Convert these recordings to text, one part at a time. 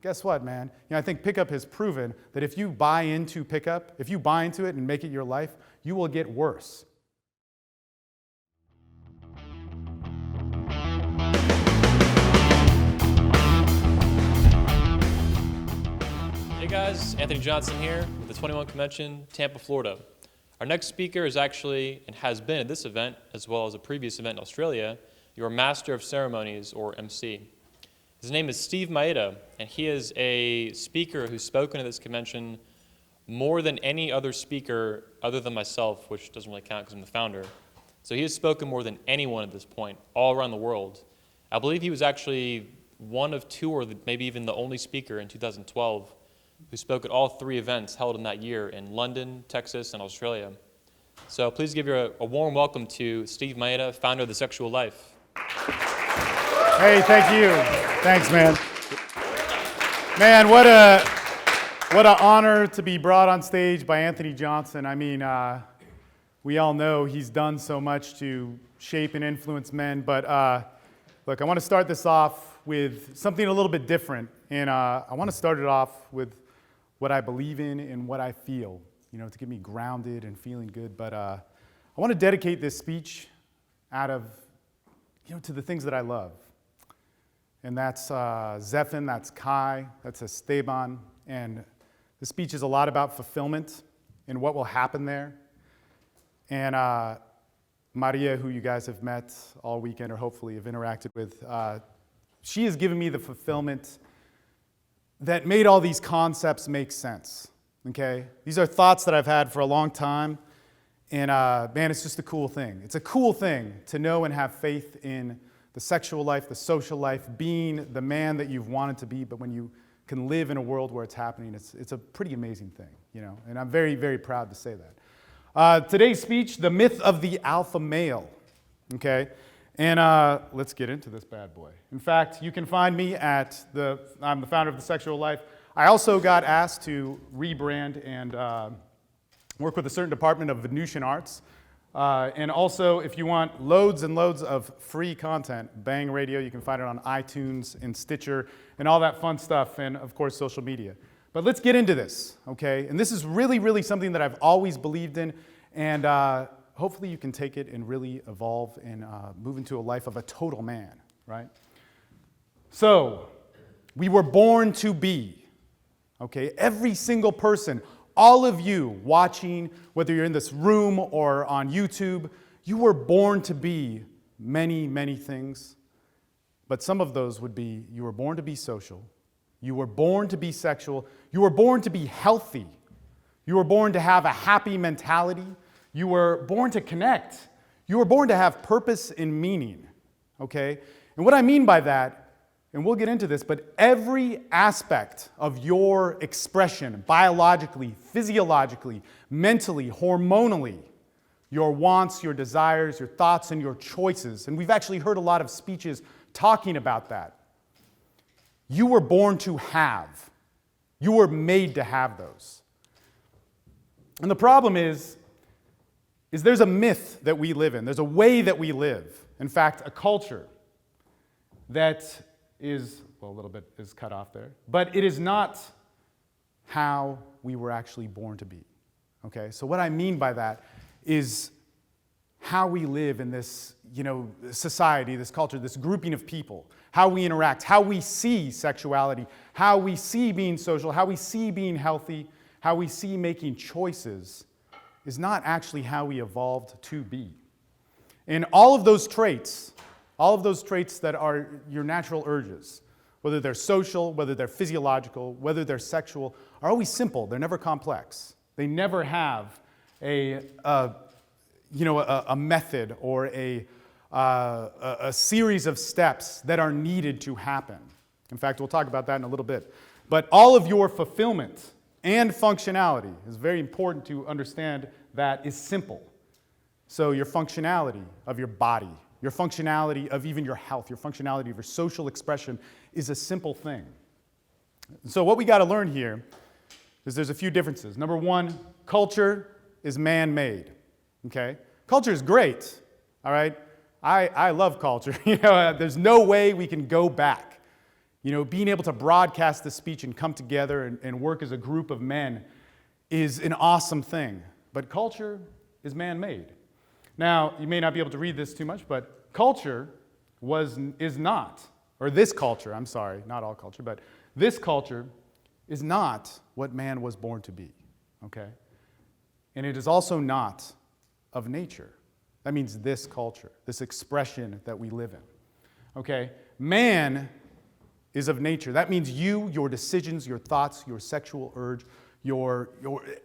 guess what, man? I think pickup has proven that if you buy into pickup, if you buy into it and make it your life, you will get worse. Hey guys, Anthony Johnson here with the 21 Convention, Tampa, Florida. Our next speaker is actually, and has been at this event, as well as a previous event in Australia, your Master of Ceremonies, or MC. His name is Steve Mayeda, and he is a speaker who's spoken at this convention more than any other speaker other than myself, which doesn't really count because I'm the founder. So he has spoken more than anyone at this point, all around the world. I believe he was actually one of two, or maybe even the only speaker in 2012 who spoke at all three events held in that year in London, Texas, and Australia. So please give a warm welcome to Steve Mayeda, founder of The Sexual Life. Hey, thank you. Thanks, man. Man, what an honor to be brought on stage by Anthony Johnson. I mean, we all know he's done so much to shape and influence men, but look, I want to start this off with something a little bit different, and I want to start it off with what I believe in and what I feel, to get me grounded and feeling good. But I want to dedicate this speech out of, to the things that I love. And that's Zephin, that's Kai, that's Esteban. And the speech is a lot about fulfillment and what will happen there. And Maria, who you guys have met all weekend or hopefully have interacted with, she has given me the fulfillment that made all these concepts make sense, okay? These are thoughts that I've had for a long time, and man, it's just a cool thing. It's a cool thing to know and have faith in the sexual life, the social life, being the man that you've wanted to be, but when you can live in a world where it's happening, it's a pretty amazing thing, and I'm very, very proud to say that. Today's speech, the myth of the alpha male, okay? And let's get into this bad boy. In fact, you can find me I'm the founder of The Sexual Life. I also got asked to rebrand and work with a certain department of Venusian Arts. And also, if you want loads and loads of free content, Bang Radio, you can find it on iTunes and Stitcher and all that fun stuff, and of course, social media. But let's get into this, okay? And this is really, really something that I've always believed in, and hopefully you can take it and really evolve and move into a life of a total man, right? So, we were born to be, okay? Every single person, all of you watching, whether you're in this room or on YouTube, you were born to be many, many things. But some of those would be, you were born to be social, you were born to be sexual, you were born to be healthy, you were born to have a happy mentality, you were born to connect, you were born to have purpose and meaning, okay? And what I mean by that, and we'll get into this, but every aspect of your expression, biologically, physiologically, mentally, hormonally, your wants, your desires, your thoughts, and your choices, and we've actually heard a lot of speeches talking about that. You were born to have. You were made to have those. And the problem is there's a myth that we live in. There's a way that we live. In fact, a culture that is, well, a little bit is cut off there, but it is not how we were actually born to be, okay? So what I mean by that is how we live in this, society, this culture, this grouping of people, how we interact, how we see sexuality, how we see being social, how we see being healthy, how we see making choices is not actually how we evolved to be. And all of those traits that are your natural urges, whether they're social, whether they're physiological, whether they're sexual, are always simple. They're never complex. They never have a method or a series of steps that are needed to happen. In fact, we'll talk about that in a little bit. But all of your fulfillment and functionality is very important to understand that is simple. So your functionality of your body, your functionality of even your health, your functionality of your social expression is a simple thing. So what we got to learn here is there's a few differences. Number one, culture is man-made, okay? Culture is great, all right? I love culture. There's no way we can go back. being able to broadcast this speech and come together and work as a group of men is an awesome thing. But culture is man-made. Now, you may not be able to read this too much, but culture is not, or this culture, I'm sorry, not all culture, but this culture is not what man was born to be, okay? And it is also not of nature. That means this culture, this expression that we live in, okay? Man is of nature. That means you, your decisions, your thoughts, your sexual urge, your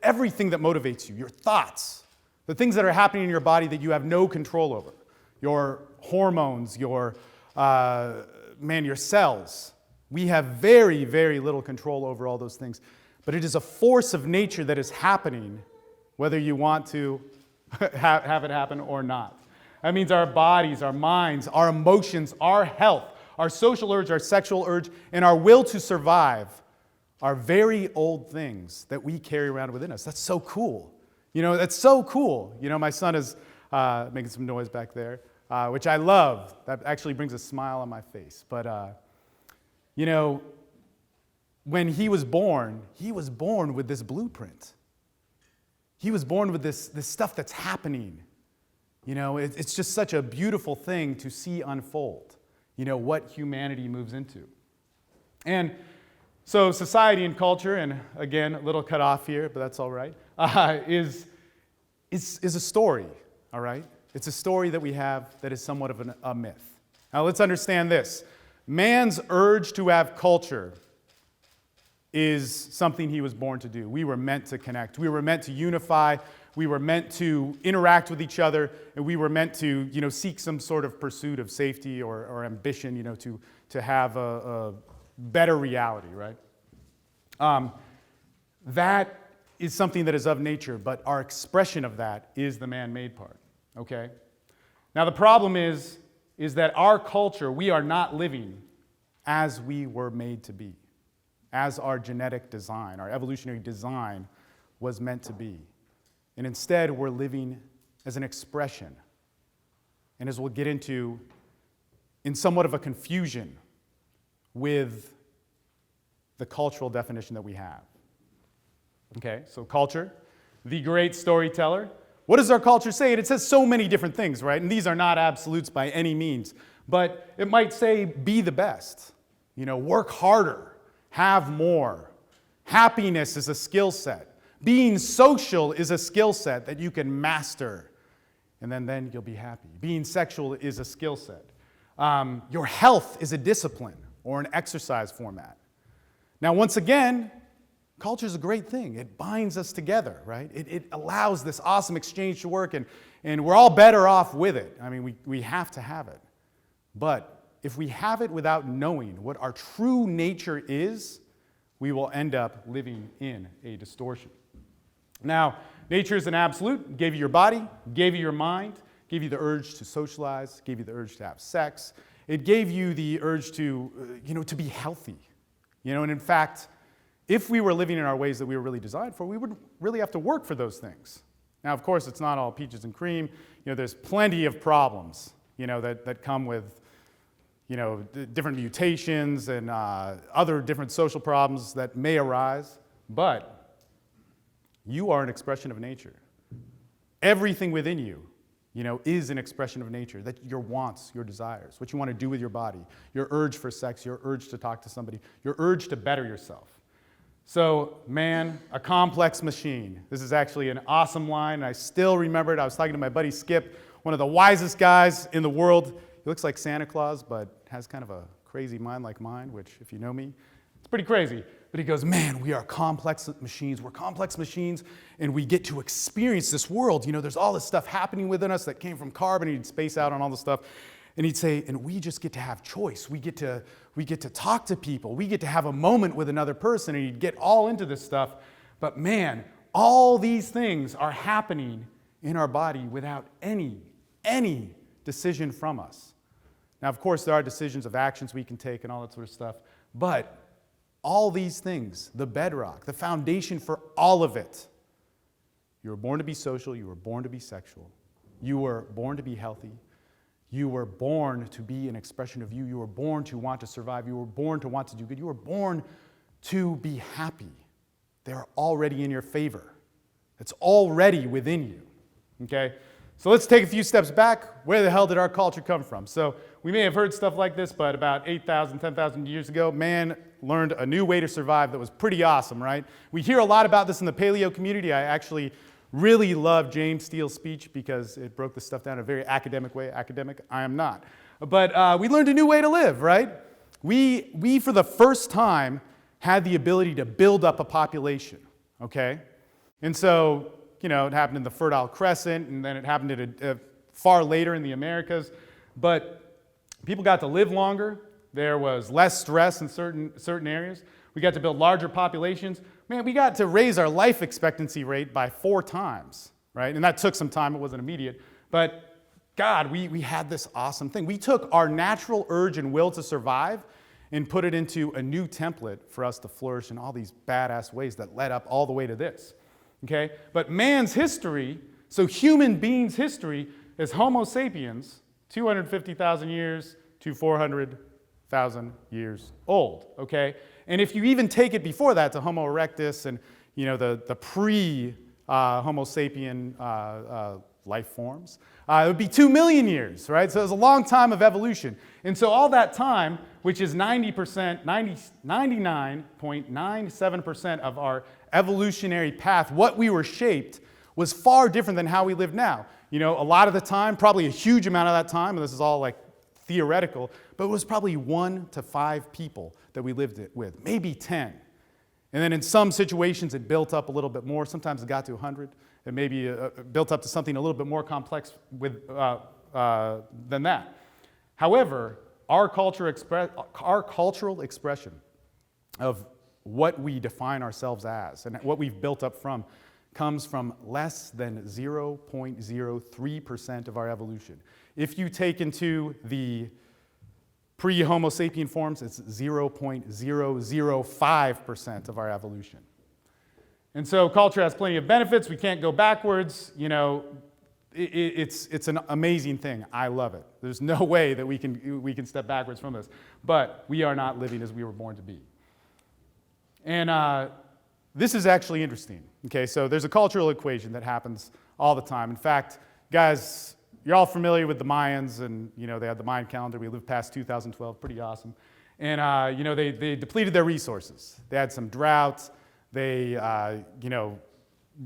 everything that motivates you, your thoughts, the things that are happening in your body that you have no control over, your hormones, your cells. We have very, very little control over all those things. But it is a force of nature that is happening, whether you want to have it happen or not. That means our bodies, our minds, our emotions, our health, our social urge, our sexual urge, and our will to survive are very old things that we carry around within us. That's so cool. That's so cool. My son is making some noise back there, which I love. That actually brings a smile on my face. But, when he was born with this blueprint. He was born with this stuff that's happening. It's just such a beautiful thing to see unfold, what humanity moves into. And so society and culture, and again, a little cut off here, but that's all right, is a story, all right? It's a story that we have that is somewhat of a myth. Now let's understand this. Man's urge to have culture is something he was born to do. We were meant to connect. We were meant to unify. We were meant to interact with each other, and we were meant to, seek some sort of pursuit of safety or ambition, to have a better reality, right? That is something that is of nature, but our expression of that is the man-made part, okay? Now the problem is that our culture, we are not living as we were made to be, as our genetic design, our evolutionary design was meant to be. And instead, we're living as an expression. And as we'll get into, in somewhat of a confusion with the cultural definition that we have. Okay, so culture, the great storyteller. What does our culture say? And it says so many different things, right? And these are not absolutes by any means. But it might say, be the best. Work harder. Have more. Happiness is a skill set. Being social is a skill set that you can master. And then you'll be happy. Being sexual is a skill set. Your health is a discipline or an exercise format. Now, once again, culture is a great thing. It binds us together, right? It allows this awesome exchange to work, and we're all better off with it. I mean, we have to have it. But if we have it without knowing what our true nature is, we will end up living in a distortion. Now, nature is an absolute. Gave you your body, gave you your mind, gave you the urge to socialize, gave you the urge to have sex. It gave you the urge to, to be healthy. And in fact, if we were living in our ways that we were really designed for, we wouldn't really have to work for those things. Now, of course, it's not all peaches and cream. There's plenty of problems, that come with, different mutations and other different social problems that may arise. But you are an expression of nature. Everything within you, is an expression of nature. That your wants, your desires, what you want to do with your body, your urge for sex, your urge to talk to somebody, your urge to better yourself. So, man, a complex machine. This is actually an awesome line, and I still remember it. I was talking to my buddy Skip, one of the wisest guys in the world. He looks like Santa Claus, but has kind of a crazy mind like mine, which, if you know me, it's pretty crazy. But he goes, man, we are complex machines. We're complex machines, and we get to experience this world. There's all this stuff happening within us that came from carbon, and he'd space out on all this stuff. And he'd say, and we just get to have choice. We get to talk to people. We get to have a moment with another person, and he'd get all into this stuff. But man, all these things are happening in our body without any decision from us. Now, of course, there are decisions of actions we can take and all that sort of stuff. But all these things, the bedrock, the foundation for all of it, you were born to be social. You were born to be sexual. You were born to be healthy. You were born to be an expression of you. You were born to want to survive. You were born to want to do good. You were born to be happy. They're already in your favor. It's already within you, okay? So let's take a few steps back. Where the hell did our culture come from? So we may have heard stuff like this, but about 8,000, 10,000 years ago, man learned a new way to survive that was pretty awesome, right? We hear a lot about this in the paleo community. I actually really love James Steele's speech because it broke this stuff down in a very academic way. Academic, I am not. But we learned a new way to live, right? We for the first time, had the ability to build up a population, okay? And so, it happened in the Fertile Crescent, and then it happened at far later in the Americas. But people got to live longer. There was less stress in certain areas. We got to build larger populations. Man, we got to raise our life expectancy rate by 4 times, right? And that took some time. It wasn't immediate. But God, we had this awesome thing. We took our natural urge and will to survive and put it into a new template for us to flourish in all these badass ways that led up all the way to this, okay? But man's history, so human beings' history, is Homo sapiens, 250,000 years to 400,000 years old, okay? And if you even take it before that to Homo erectus and, the pre-Homo sapien life forms, it would be 2 million years, right? So it was a long time of evolution. And so all that time, which is 99.97% of our evolutionary path, what we were shaped, was far different than how we live now. A lot of the time, probably a huge amount of that time, and this is all like theoretical, but it was probably 1 to 5 people that we lived with, maybe 10. And then in some situations, it built up a little bit more. Sometimes it got to 100. It maybe built up to something a little bit more complex than that. However, our cultural expression of what we define ourselves as and what we've built up from comes from less than 0.03% of our evolution. If you take into the pre-Homo sapien forms, it's 0.005% of our evolution. And so culture has plenty of benefits. We can't go backwards. It's an amazing thing. I love it. There's no way that we can step backwards from this. But we are not living as we were born to be. And this is actually interesting. Okay, so there's a cultural equation that happens all the time. In fact, guys, you're all familiar with the Mayans, and they had the Mayan calendar. We lived past 2012, pretty awesome. And they depleted their resources. They had some drought. They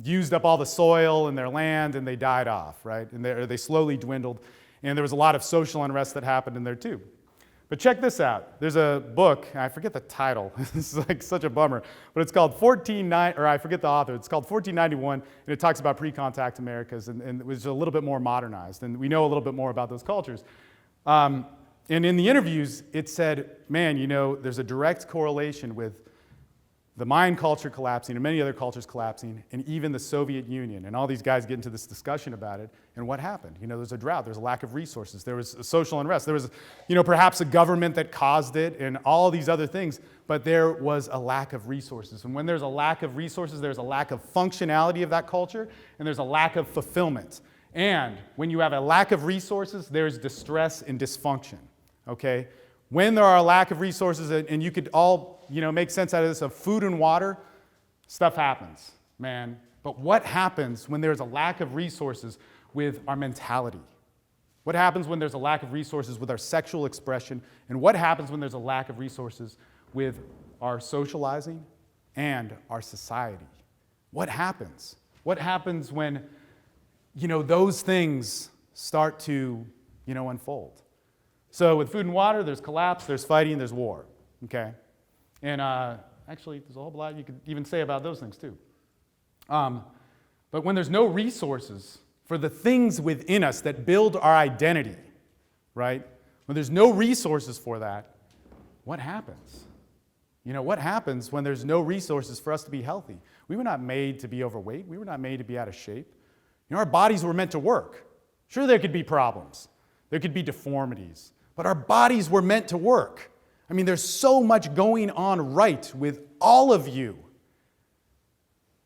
used up all the soil in their land, and they died off, right? And they slowly dwindled. And there was a lot of social unrest that happened in there too. But check this out. There's a book, I forget the title. This is like such a bummer. But it's called I forget the author. It's called 1491, and it talks about pre-contact Americas, and it was a little bit more modernized. And we know a little bit more about those cultures. And in the interviews, it said, man, there's a direct correlation with the Mayan culture collapsing and many other cultures collapsing, and even the Soviet Union. And all these guys get into this discussion about it. And what happened? There's a drought. There's a lack of resources. There was a social unrest. There was, perhaps a government that caused it and all these other things. But there was a lack of resources. And when there's a lack of resources, there's a lack of functionality of that culture, and there's a lack of fulfillment. And when you have a lack of resources, there's distress and dysfunction, okay? When there are a lack of resources, and you could all, make sense out of this, of food and water, stuff happens, man. But what happens when there's a lack of resources with our mentality? What happens when there's a lack of resources with our sexual expression? And what happens when there's a lack of resources with our socializing and our society? What happens? What happens when, those things start to, unfold? So with food and water, there's collapse, there's fighting, there's war, okay? And actually, there's a whole lot you could even say about those things too. But when there's no resources for the things within us that build our identity, right? When there's no resources for that, what happens? What happens when there's no resources for us to be healthy? We were not made to be overweight. We were not made to be out of shape. Our bodies were meant to work. Sure, there could be problems. There could be deformities. But our bodies were meant to work. There's so much going on right with all of you.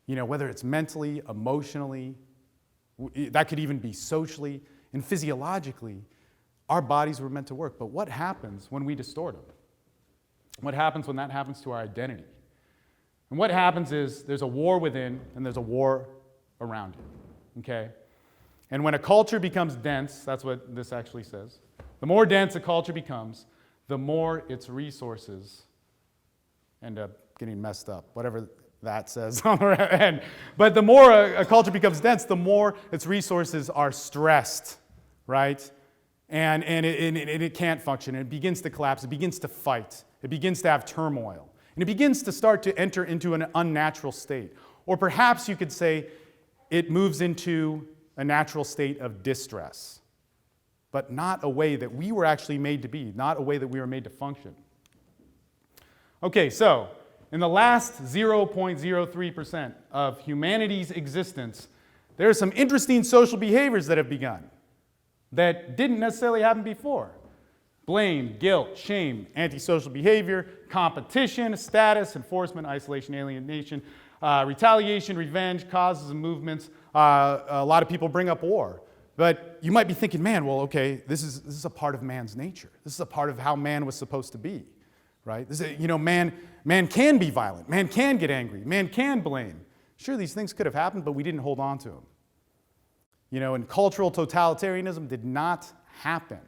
Whether it's mentally, emotionally, that could even be socially and physiologically. Our bodies were meant to work, but what happens when we distort them? What happens when that happens to our identity? And what happens is there's a war within and there's a war around you, okay? And when a culture becomes dense, that's what this actually says, the more dense a culture becomes, the more its resources end up getting messed up, whatever that says on the end. But the more a culture becomes dense, the more its resources are stressed, right? And it can't function. It begins to collapse. It begins to fight. It begins to have turmoil. And it begins to start to enter into an unnatural state. Or perhaps you could say it moves into a natural state of distress, but not a way that we were actually made to be, not a way that we were made to function. Okay, so in the last 0.03% of humanity's existence, there are some interesting social behaviors that have begun that didn't necessarily happen before. Blame, guilt, shame, antisocial behavior, competition, status, enforcement, isolation, alienation, retaliation, revenge, causes and movements. A lot of people bring up war. But you might be thinking, man, well, okay, this is a part of man's nature. This is a part of how man was supposed to be, right? This is, man can be violent. Man can get angry. Man can blame. Sure, these things could have happened, but we didn't hold on to them. And cultural totalitarianism did not happen.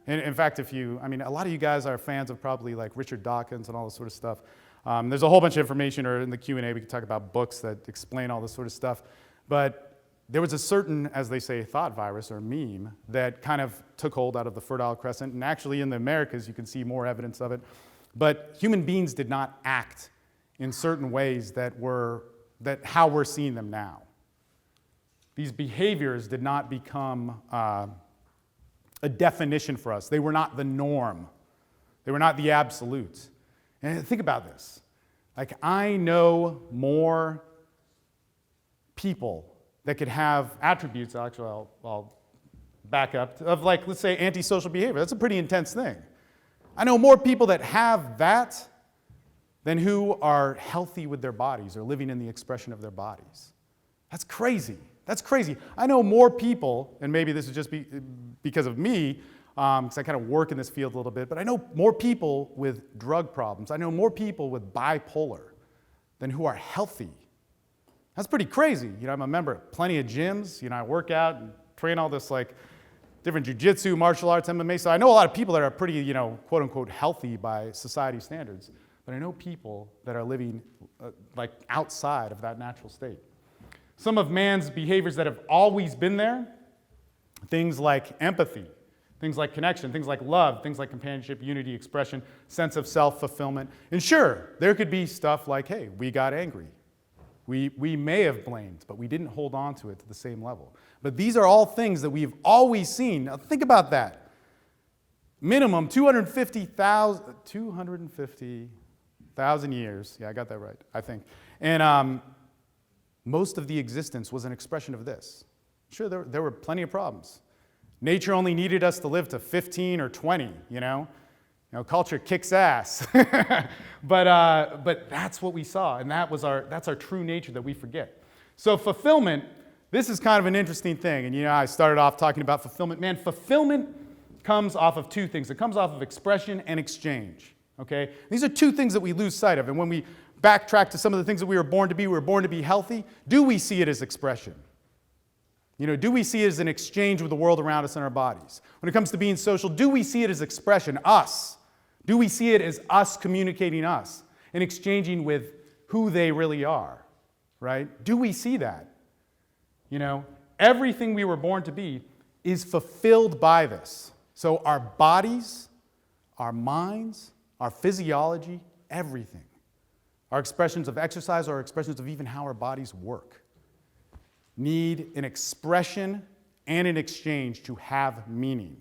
In fact, a lot of you guys are fans of probably like Richard Dawkins and all this sort of stuff. There's a whole bunch of information, or in the Q&A we can talk about books that explain all this sort of stuff. But there was a certain, as they say, thought virus or meme that kind of took hold out of the Fertile Crescent. And actually in the Americas, you can see more evidence of it. But human beings did not act in certain ways that how we're seeing them now. These behaviors did not become a definition for us. They were not the norm. They were not the absolute. And think about this. Like, I know more people that could have attributes, actually I'll back up, of like, let's say, antisocial behavior. That's a pretty intense thing. I know more people that have that than who are healthy with their bodies or living in the expression of their bodies. That's crazy. That's crazy. I know more people, and maybe this is just because of me, because I kind of work in this field a little bit, but I know more people with drug problems. I know more people with bipolar than who are healthy. That's pretty crazy. I'm a member of plenty of gyms. I work out and train all this like different jiu-jitsu, martial arts, MMA. So I know a lot of people that are pretty, quote unquote, healthy by society standards. But I know people that are living like outside of that natural state. Some of man's behaviors that have always been there, things like empathy, things like connection, things like love, things like companionship, unity, expression, sense of self-fulfillment. And sure, there could be stuff like, hey, we got angry. We may have blamed, but we didn't hold on to it to the same level. But these are all things that we've always seen. Now think about that. Minimum 250,000 years. Yeah, I got that right, I think. And most of the existence was an expression of this. Sure, there were plenty of problems. Nature only needed us to live to 15 or 20, culture kicks ass. But that's what we saw, and that's our true nature that we forget. So fulfillment, this is kind of an interesting thing. And I started off talking about fulfillment. Man, fulfillment comes off of two things. It comes off of expression and exchange. Okay? These are two things that we lose sight of. And when we backtrack to some of the things that we were born to be healthy, do we see it as expression? Do we see it as an exchange with the world around us and our bodies? When it comes to being social, do we see it as expression, us? Do we see it as us communicating us and exchanging with who they really are, right? Do we see that? Everything we were born to be is fulfilled by this. So our bodies, our minds, our physiology, everything. Our expressions of exercise, our expressions of even how our bodies work, need an expression and an exchange to have meaning.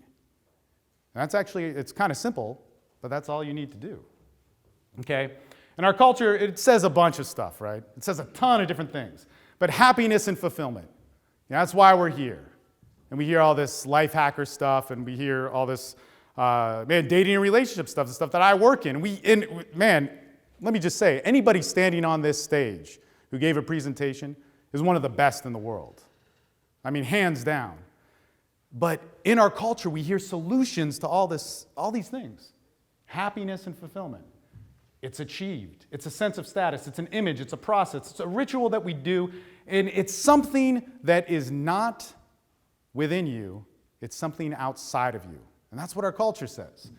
And it's kind of simple, but that's all you need to do. Okay? In our culture, it says a bunch of stuff, right? It says a ton of different things. But happiness and fulfillment, that's why we're here. And we hear all this life hacker stuff, and we hear all this, dating and relationship stuff, the stuff that I work in. Let me just say, anybody standing on this stage who gave a presentation is one of the best in the world. Hands down. But in our culture, we hear solutions to all these things. Happiness and fulfillment. It's achieved. It's a sense of status. It's an image. It's a process. It's a ritual that we do. And it's something that is not within you. It's something outside of you. And that's what our culture says.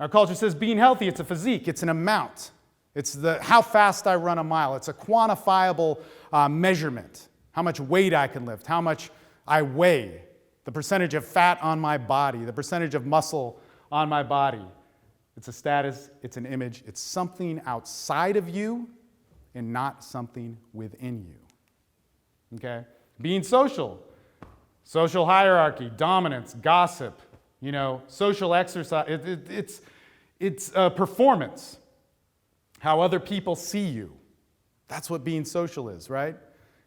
Our culture says being healthy, it's a physique. It's an amount. It's how fast I run a mile. It's a quantifiable measurement. How much weight I can lift. How much I weigh. The percentage of fat on my body. The percentage of muscle on my body. It's a status, it's an image, it's something outside of you and not something within you. Okay? Being social. Social hierarchy, dominance, gossip, social exercise. It's a performance. How other people see you. That's what being social is, right?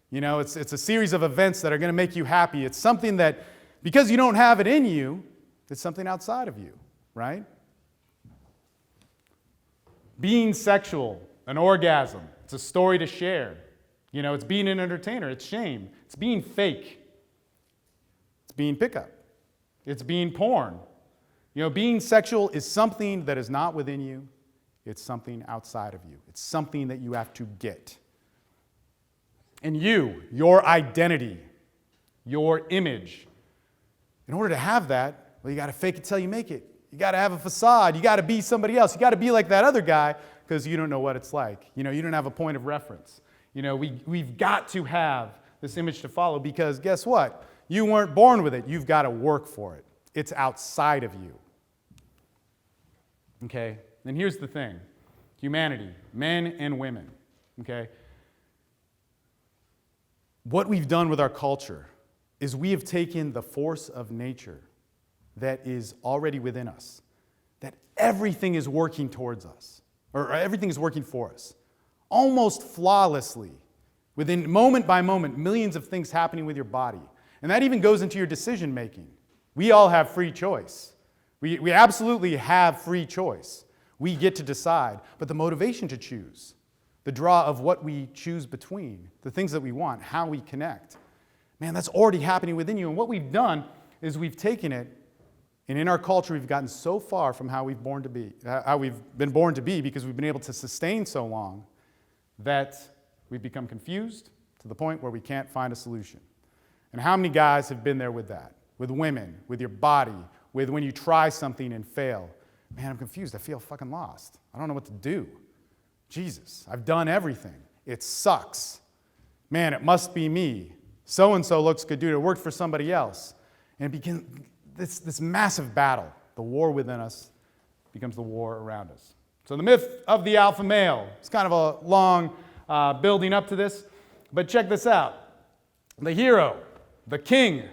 It's a series of events that are going to make you happy. It's something that, because you don't have it in you, it's something outside of you, right? Being sexual, an orgasm, it's a story to share. It's being an entertainer, it's shame. It's being fake. It's being pickup. It's being porn. Being sexual is something that is not within you. It's something outside of you. It's something that you have to get. And your identity, your image, in order to have that, well, you got to fake it till you make it. You got to have a facade. You got to be somebody else. You got to be like that other guy because you don't know what it's like. You don't have a point of reference. We've got to have this image to follow because guess what? You weren't born with it. You've got to work for it. It's outside of you. Okay? And here's the thing. Humanity, men and women, okay? What we've done with our culture is we have taken the force of nature that is already within us, that everything is working towards us, or everything is working for us, almost flawlessly, within moment by moment, millions of things happening with your body. And that even goes into your decision making. We all have free choice. We absolutely have free choice. We get to decide, but the motivation to choose, the draw of what we choose between, the things that we want, how we connect, man, that's already happening within you. And what we've done is we've taken it, and in our culture, we've gotten so far from how we've been born to be because we've been able to sustain so long that we've become confused to the point where we can't find a solution. And how many guys have been there with that? With women, with your body, with when you try something and fail. Man, I'm confused. I feel fucking lost. I don't know what to do. Jesus, I've done everything. It sucks. Man, it must be me. So-and-so looks good, dude. It worked for somebody else. And it begins this massive battle. The war within us becomes the war around us. So the myth of the alpha male. It's kind of a long building up to this. But check this out. The hero, the king,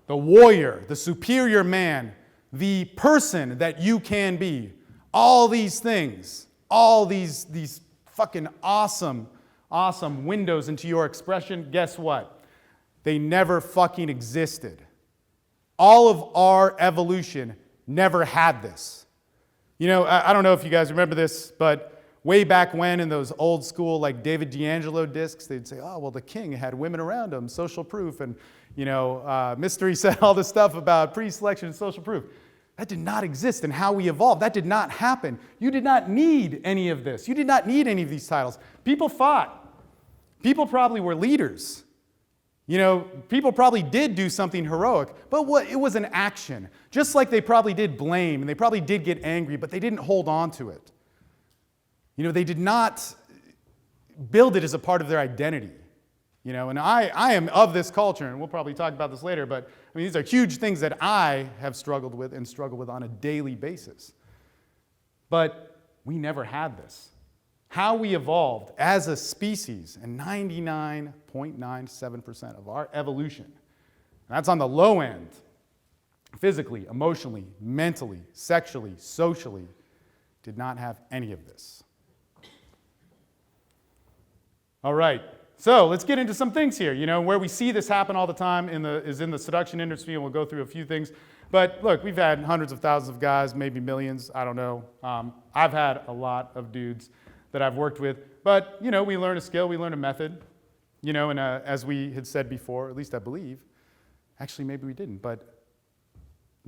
the warrior, the superior man, the person that you can be. All these things, all these fucking awesome windows into your expression, guess what? They never fucking existed. All of our evolution never had this. I don't know if you guys remember this, but way back when in those old school like David D'Angelo discs, they'd say, oh, well, the king had women around him, social proof, and Mystery said all this stuff about pre-selection and social proof. That did not exist in how we evolved. That did not happen. You did not need any of this. You did not need any of these titles. People fought. People probably were leaders. People probably did do something heroic, but it was an action. Just like they probably did blame, and they probably did get angry, but they didn't hold on to it. They did not build it as a part of their identity. And I am of this culture, and we'll probably talk about this later, but these are huge things that I have struggled with and struggle with on a daily basis. But we never had this. How we evolved as a species, and 99.97% of our evolution, and that's on the low end, physically, emotionally, mentally, sexually, socially, did not have any of this. All right. So let's get into some things here. Where we see this happen all the time is in the seduction industry, and we'll go through a few things. But look, we've had hundreds of thousands of guys, maybe millions, I don't know. I've had a lot of dudes that I've worked with. But, we learn a skill, we learn a method. And as we had said before, at least I believe, actually maybe we didn't, but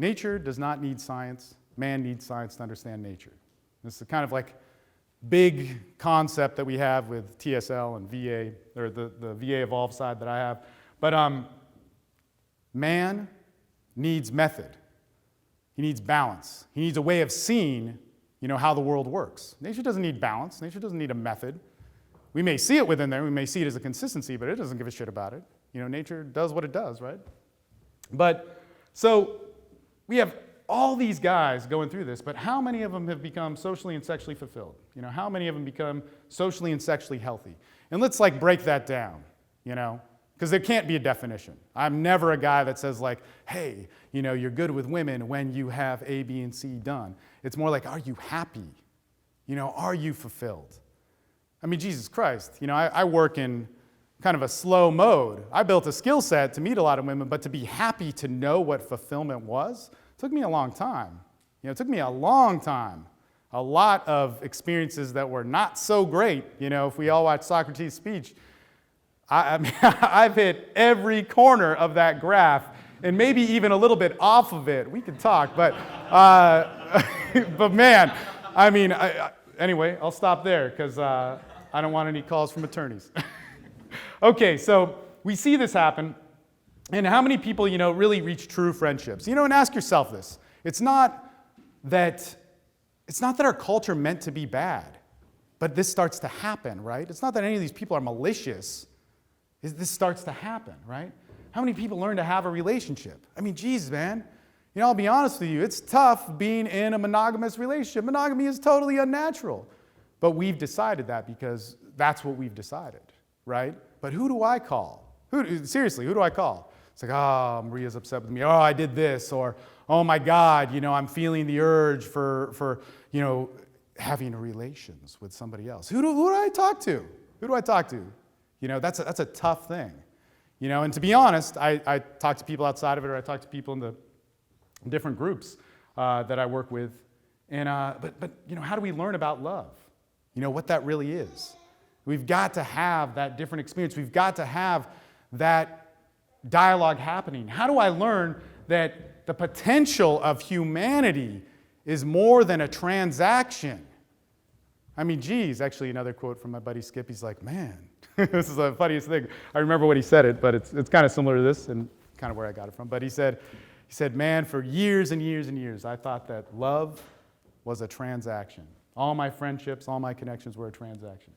nature does not need science. Man needs science to understand nature. This is kind of like big concept that we have with TSL and VA, or the VA Evolve side that I have. But man needs method. He needs balance. He needs a way of seeing, how the world works. Nature doesn't need balance. Nature doesn't need a method. We may see it within there. We may see it as a consistency, but it doesn't give a shit about it. Nature does what it does, right? But so we have all these guys going through this, but how many of them have become socially and sexually fulfilled? How many of them become socially and sexually healthy? And let's break that down, because there can't be a definition. I'm never a guy that says hey, you're good with women when you have A, B, and C done. It's more like, are you happy? Are you fulfilled? I mean, Jesus Christ, I work in kind of a slow mode. I built a skill set to meet a lot of women, but to be happy to know what fulfillment was, took me a long time. It took me a long time. A lot of experiences that were not so great. If we all watch Socrates' speech, I mean, I've hit every corner of that graph and maybe even a little bit off of it. We could talk, but but man, I mean, anyway, I'll stop there because I don't want any calls from attorneys. Okay, so we see this happen, and how many people, really reach true friendships? And ask yourself this. It's not that our culture meant to be bad, but this starts to happen, right? It's not that any of these people are malicious. This starts to happen, right? How many people learn to have a relationship? I mean, geez, man. I'll be honest with you. It's tough being in a monogamous relationship. Monogamy is totally unnatural. But we've decided that because that's what we've decided, right? But who do I call? Seriously, who do I call? It's like, oh, Maria's upset with me. Oh, I did this. Or, oh my God, I'm feeling the urge for having relations with somebody else. Who do I talk to? Who do I talk to? That's a tough thing. And to be honest, I talk to people outside of it, or I talk to people in the different groups that I work with. And but how do we learn about love? What that really is. We've got to have that different experience. We've got to have that dialogue happening. How do I learn that the potential of humanity is more than a transaction? I mean, geez, actually another quote from my buddy Skip. He's like, man, this is the funniest thing. I remember when he said it, but it's kind of similar to this and kind of where I got it from. But he said, man, for years and years and years, I thought that love was a transaction. All my friendships, all my connections were a transaction.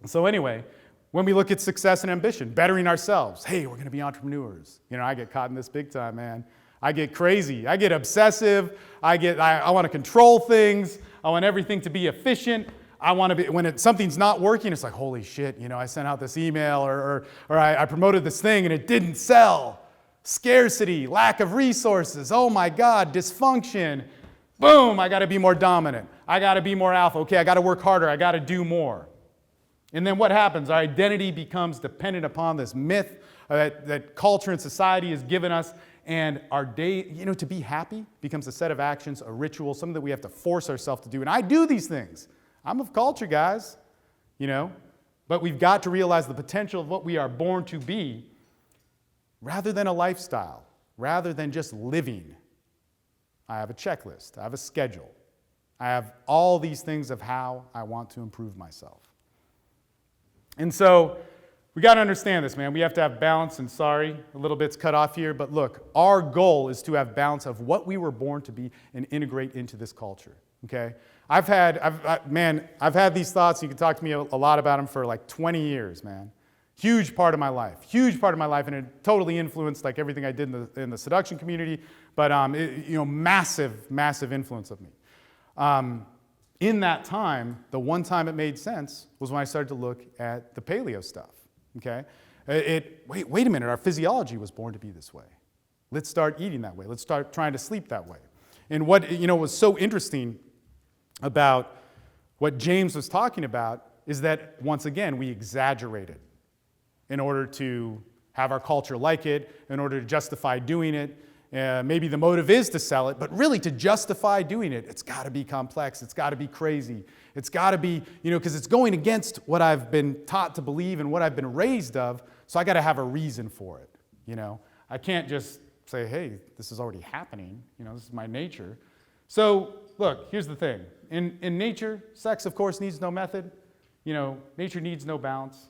So anyway, when we look at success and ambition, bettering ourselves, hey, we're going to be entrepreneurs. I get caught in this big time, man. I get crazy. I get obsessive. I want to control things. I want everything to be efficient. I want to be, when something's not working, it's like, holy shit, I sent out this email or I promoted this thing and it didn't sell. Scarcity, lack of resources, oh my God, dysfunction. Boom, I got to be more dominant. I got to be more alpha. Okay, I got to work harder. I got to do more. And then what happens? Our identity becomes dependent upon this myth that culture and society has given us. And our day, to be happy becomes a set of actions, a ritual, something that we have to force ourselves to do. And I do these things. I'm of culture, guys, But we've got to realize the potential of what we are born to be rather than a lifestyle, rather than just living. I have a checklist. I have a schedule. I have all these things of how I want to improve myself. And so we got to understand this, man. We have to have balance, and sorry, a little bit's cut off here, but look, our goal is to have balance of what we were born to be and integrate into this culture, okay? I've had these thoughts. You can talk to me a lot about them for 20 years, man. Huge part of my life, and it totally influenced everything I did in the seduction community, but massive influence of me. In that time, the one time it made sense was when I started to look at the paleo stuff, okay? Wait a minute, our physiology was born to be this way. Let's start eating that way. Let's start trying to sleep that way. And what was so interesting about what James was talking about is that, once again, we exaggerated in order to have our culture like it, in order to justify doing it. Maybe the motive is to sell it, but really to justify doing it, it's got to be complex. It's got to be crazy. It's got to be, because it's going against what I've been taught to believe and what I've been raised of, so I got to have a reason for it, I can't just say, hey, this is already happening. This is my nature. So look, here's the thing. In nature, sex, of course, needs no method. Nature needs no balance.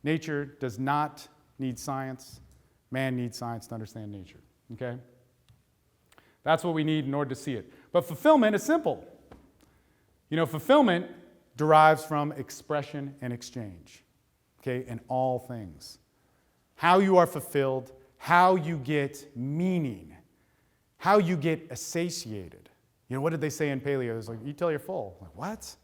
Nature does not need science. Man needs science to understand nature, okay? That's what we need in order to see it. But fulfillment is simple. Fulfillment derives from expression and exchange, okay, in all things. How you are fulfilled, how you get meaning, how you get satiated. What did they say in paleo? It was like, eat till you're full. Like, what?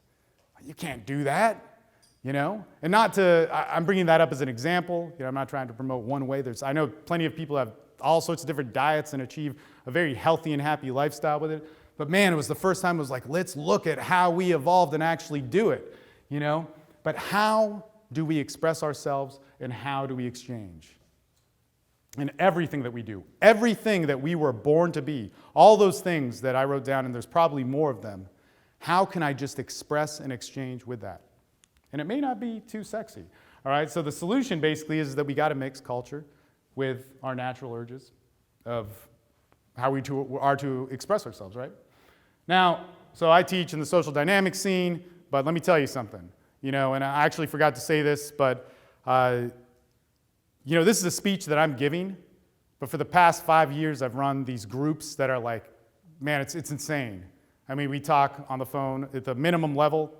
You can't do that. And I'm bringing that up as an example. I'm not trying to promote one way. I know plenty of people have all sorts of different diets and achieve a very healthy and happy lifestyle with it. But man, it was the first time it was like, let's look at how we evolved and actually do it, But how do we express ourselves and how do we exchange? In everything that we do, everything that we were born to be, all those things that I wrote down, and there's probably more of them, how can I just express and exchange with that? And it may not be too sexy, all right? So the solution basically is that we got to mix culture with our natural urges of how we are to express ourselves, right? Now, so I teach in the social dynamics scene, but let me tell you something, and I actually forgot to say this, but this is a speech that I'm giving, but for the past 5 years, I've run these groups that are like, man, it's insane. I mean, we talk on the phone at the minimum level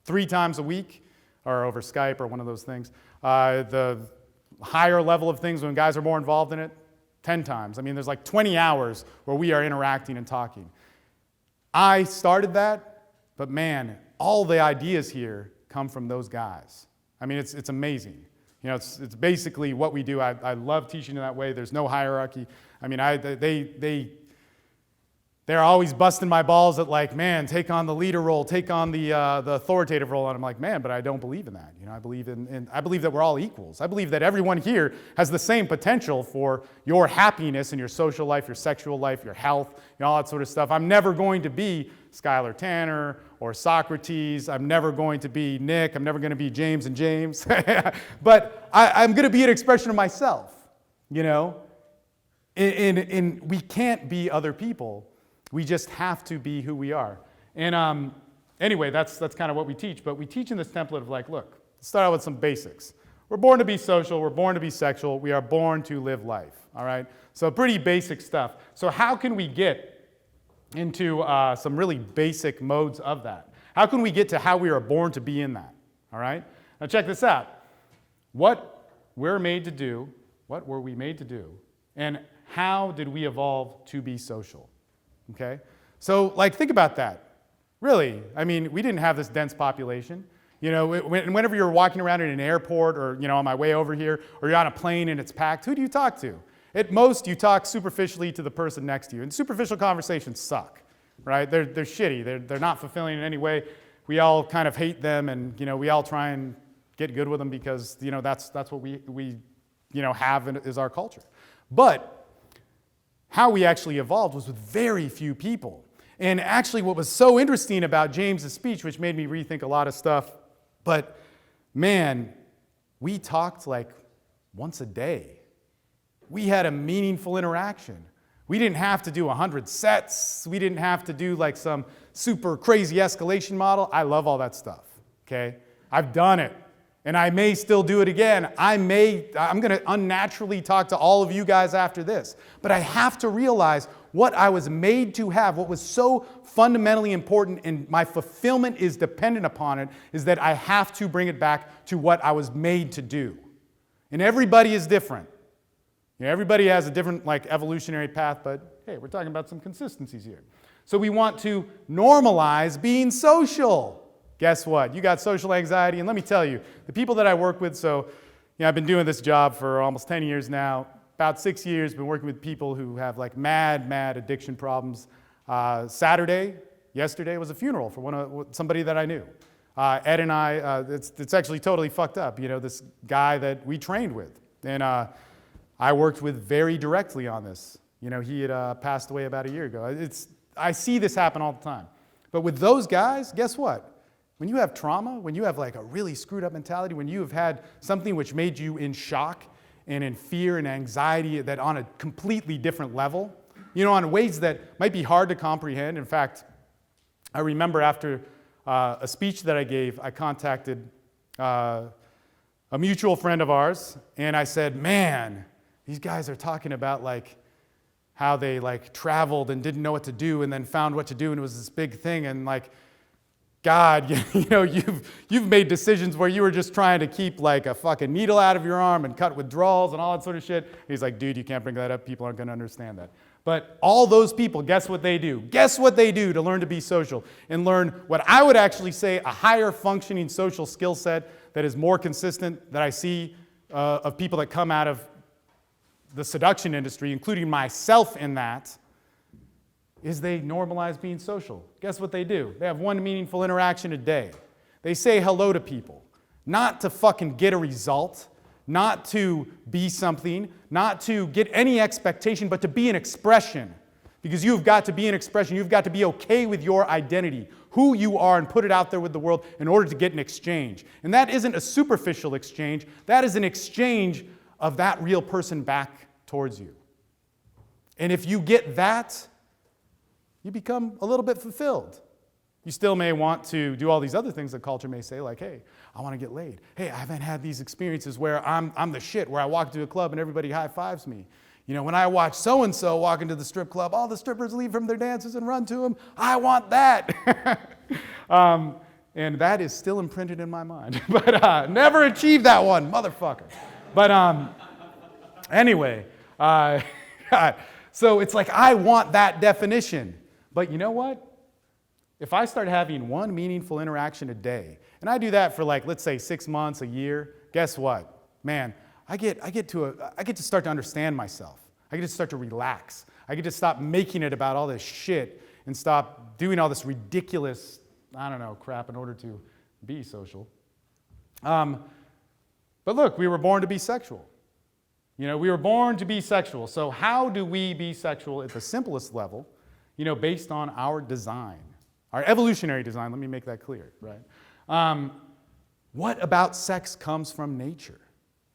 3 times a week, or over Skype or one of those things. The higher level of things, when guys are more involved in it, 10 times. I mean, there's like 20 hours where we are interacting and talking. I started that, but man, all the ideas here come from those guys. I mean, it's amazing. It's basically what we do. I love teaching in that way. There's no hierarchy. I mean, they're always busting my balls at like, man, take on the leader role, take on the authoritative role, and I'm like, man, but I don't believe in that. I believe I believe that we're all equals. I believe that everyone here has the same potential for your happiness in your social life, your sexual life, your health, all that sort of stuff. I'm never going to be Skylar Tanner or Socrates. I'm never going to be Nick. I'm never going to be James and James. But I'm going to be an expression of myself, And we can't be other people. We just have to be who we are. And anyway, that's kind of what we teach. But we teach in this template of like, look, let's start out with some basics. We're born to be social. We're born to be sexual. We are born to live life, all right? So pretty basic stuff. So how can we get into some really basic modes of that? How can we get to how we are born to be in that, all right? Now check this out. What were we made to do, and how did we evolve to be social? Okay? So, think about that. Really, I mean, we didn't have this dense population. Whenever you're walking around in an airport or, on my way over here, or you're on a plane and it's packed, who do you talk to? At most, you talk superficially to the person next to you. And superficial conversations suck, right? They're shitty. They're not fulfilling in any way. We all kind of hate them, and, we all try and get good with them because, that's what we have is our culture. But how we actually evolved was with very few people. And actually what was so interesting about James's speech, which made me rethink a lot of stuff, but man, we talked like once a day. We had a meaningful interaction. We didn't have to do 100 sets. We didn't have to do like some super crazy escalation model. I love all that stuff, okay? I've done it. And I may still do it again. I'm going to unnaturally talk to all of you guys after this. But I have to realize what I was made to have, what was so fundamentally important, and my fulfillment is dependent upon it, is that I have to bring it back to what I was made to do. And everybody is different. Everybody has a different evolutionary path, but hey, we're talking about some consistencies here. So we want to normalize being social. Guess what? You got social anxiety, and let me tell you, the people that I work with, so I've been doing this job for almost 10 years now, about 6 years, been working with people who have mad addiction problems. Yesterday was a funeral for somebody that I knew. Ed and I, it's actually totally fucked up, this guy that we trained with. And I worked with very directly on this. He had passed away about a year ago. I see this happen all the time. But with those guys, guess what? When you have trauma, when you have a really screwed up mentality, when you have had something which made you in shock, and in fear and anxiety that on a completely different level, on ways that might be hard to comprehend. In fact, I remember after a speech that I gave, I contacted a mutual friend of ours, and I said, man, these guys are talking about how they traveled and didn't know what to do and then found what to do, and it was this big thing, and God, you've made decisions where you were just trying to keep a fucking needle out of your arm and cut withdrawals and all that sort of shit. He's like, dude, you can't bring that up. People aren't going to understand that. But all those people, guess what they do? Guess what they do to learn to be social and learn what I would actually say a higher functioning social skill set that is more consistent that I see of people that come out of the seduction industry, including myself in that, is they normalize being social. Guess what they do? They have one meaningful interaction a day. They say hello to people, not to fucking get a result, not to be something, not to get any expectation, but to be an expression. Because you've got to be an expression. You've got to be okay with your identity, who you are, and put it out there with the world in order to get an exchange. And that isn't a superficial exchange. That is an exchange of that real person back towards you. And if you get that, you become a little bit fulfilled. You still may want to do all these other things that culture may say, like, hey, I want to get laid. Hey, I haven't had these experiences where I'm the shit, where I walk into a club and everybody high-fives me. When I watch so-and-so walk into the strip club, all the strippers leave from their dances and run to him. I want that. And that is still imprinted in my mind. But never achieved that one, motherfucker. But anyway, so it's I want that definition. But you know what? If I start having one meaningful interaction a day, and I do that for let's say 6 months, a year, guess what? Man, I get to start to understand myself. I get to start to relax. I get to stop making it about all this shit and stop doing all this ridiculous, crap in order to be social. But look, we were born to be sexual. We were born to be sexual. So how do we be sexual at the simplest level, based on our design? Our evolutionary design, let me make that clear, right? What about sex comes from nature?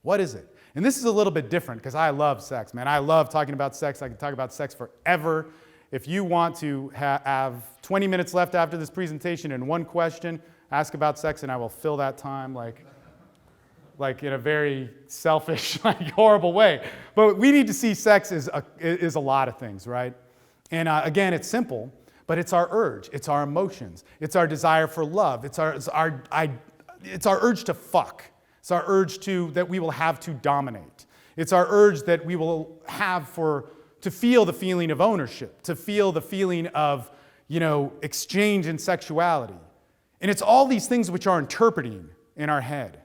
What is it? And this is a little bit different because I love sex, man. I love talking about sex. I can talk about sex forever. If you want to have 20 minutes left after this presentation and one question, ask about sex and I will fill that time like in a very selfish, horrible way. But we need to see sex is a lot of things, right? And again, it's simple. But it's our urge, it's our emotions, it's our desire for love, it's our urge to fuck. It's our urge that we will have to dominate. It's our urge that we will have to feel the feeling of ownership, to feel the feeling of, exchange and sexuality. And it's all these things which are interpreting in our head.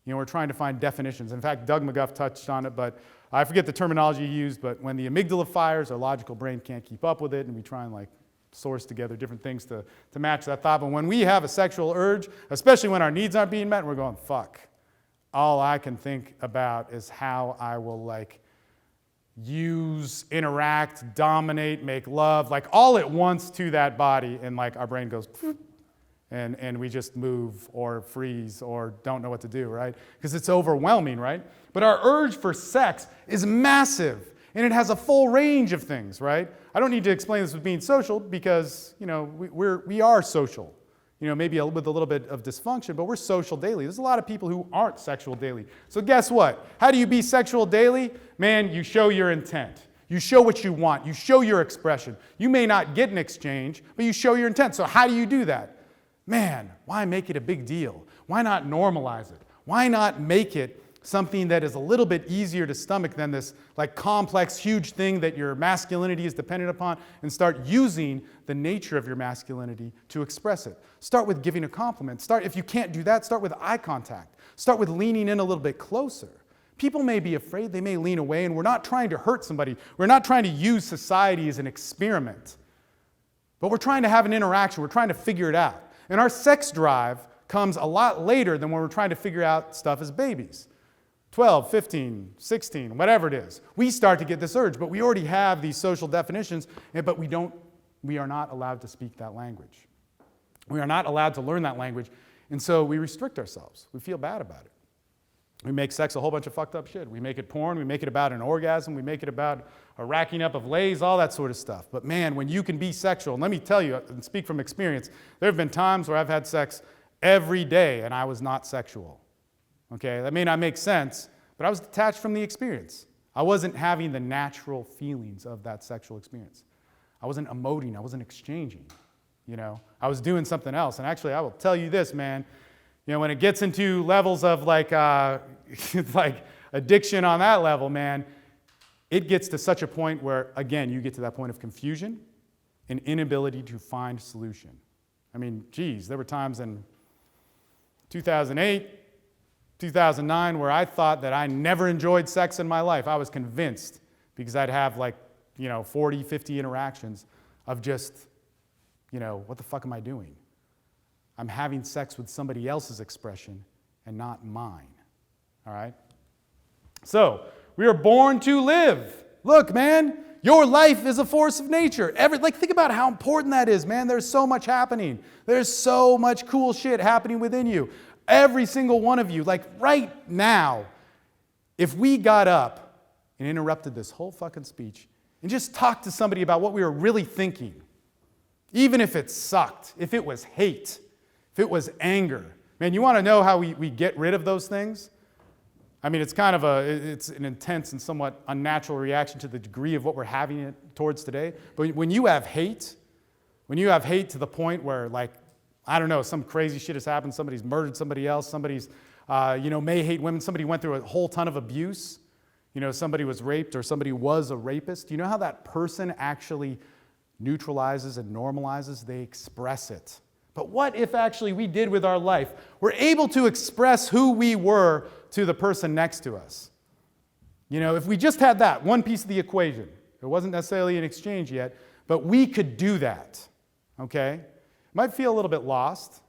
We're trying to find definitions. In fact, Doug McGuff touched on it, but I forget the terminology he used, but when the amygdala fires, our logical brain can't keep up with it, and we try and source together different things to match that thought. But when we have a sexual urge, especially when our needs aren't being met, we're going, fuck. All I can think about is how I will use, interact, dominate, make love, all at once to that body, and our brain goes, and we just move or freeze or don't know what to do, right? Because it's overwhelming, right? But our urge for sex is massive. And it has a full range of things, right? I don't need to explain this with being social because, we are social. Maybe with a little bit of dysfunction, but we're social daily. There's a lot of people who aren't sexual daily. So guess what? How do you be sexual daily? Man, you show your intent. You show what you want. You show your expression. You may not get an exchange, but you show your intent. So how do you do that? Man, why make it a big deal? Why not normalize it? Why not make it something that is a little bit easier to stomach than this complex, huge thing that your masculinity is dependent upon, and start using the nature of your masculinity to express it. Start with giving a compliment. If you can't do that, start with eye contact. Start with leaning in a little bit closer. People may be afraid, they may lean away, and we're not trying to hurt somebody. We're not trying to use society as an experiment. But we're trying to have an interaction. We're trying to figure it out. And our sex drive comes a lot later than when we're trying to figure out stuff as babies. 12, 15, 16, whatever it is. We start to get this urge, but we already have these social definitions, but we are not allowed to speak that language. We are not allowed to learn that language, and so we restrict ourselves. We feel bad about it. We make sex a whole bunch of fucked up shit. We make it porn. We make it about an orgasm. We make it about a racking up of lays, all that sort of stuff. But man, when you can be sexual, and let me tell you and speak from experience, there have been times where I've had sex every day and I was not sexual. Okay, that may not make sense, but I was detached from the experience. I wasn't having the natural feelings of that sexual experience. I wasn't emoting. I wasn't exchanging. I was doing something else. And actually, I will tell you this, man. When it gets into levels of like addiction on that level, man, it gets to such a point where, again, you get to that point of confusion and inability to find solution. I mean, geez, there were times in 2008, 2009 where I thought that I never enjoyed sex in my life. I was convinced because I'd have 40, 50 interactions of just, what the fuck am I doing? I'm having sex with somebody else's expression and not mine. All right? So, we are born to live. Look, man, your life is a force of nature. Think about how important that is, man. There's so much happening. There's so much cool shit happening within you. Every single one of you, right now, if we got up and interrupted this whole fucking speech and just talked to somebody about what we were really thinking, even if it sucked, if it was hate, if it was anger, man, you want to know how we get rid of those things? I mean, it's it's an intense and somewhat unnatural reaction to the degree of what we're having it towards today. But when you have hate to the point where, I don't know, some crazy shit has happened, somebody's murdered somebody else, somebody's, may hate women, somebody went through a whole ton of abuse, somebody was raped or somebody was a rapist. Do you know how that person actually neutralizes and normalizes? They express it. But what if actually we did with our life? We're able to express who we were to the person next to us. If we just had that one piece of the equation, it wasn't necessarily an exchange yet, but we could do that, okay? Might feel a little bit lost.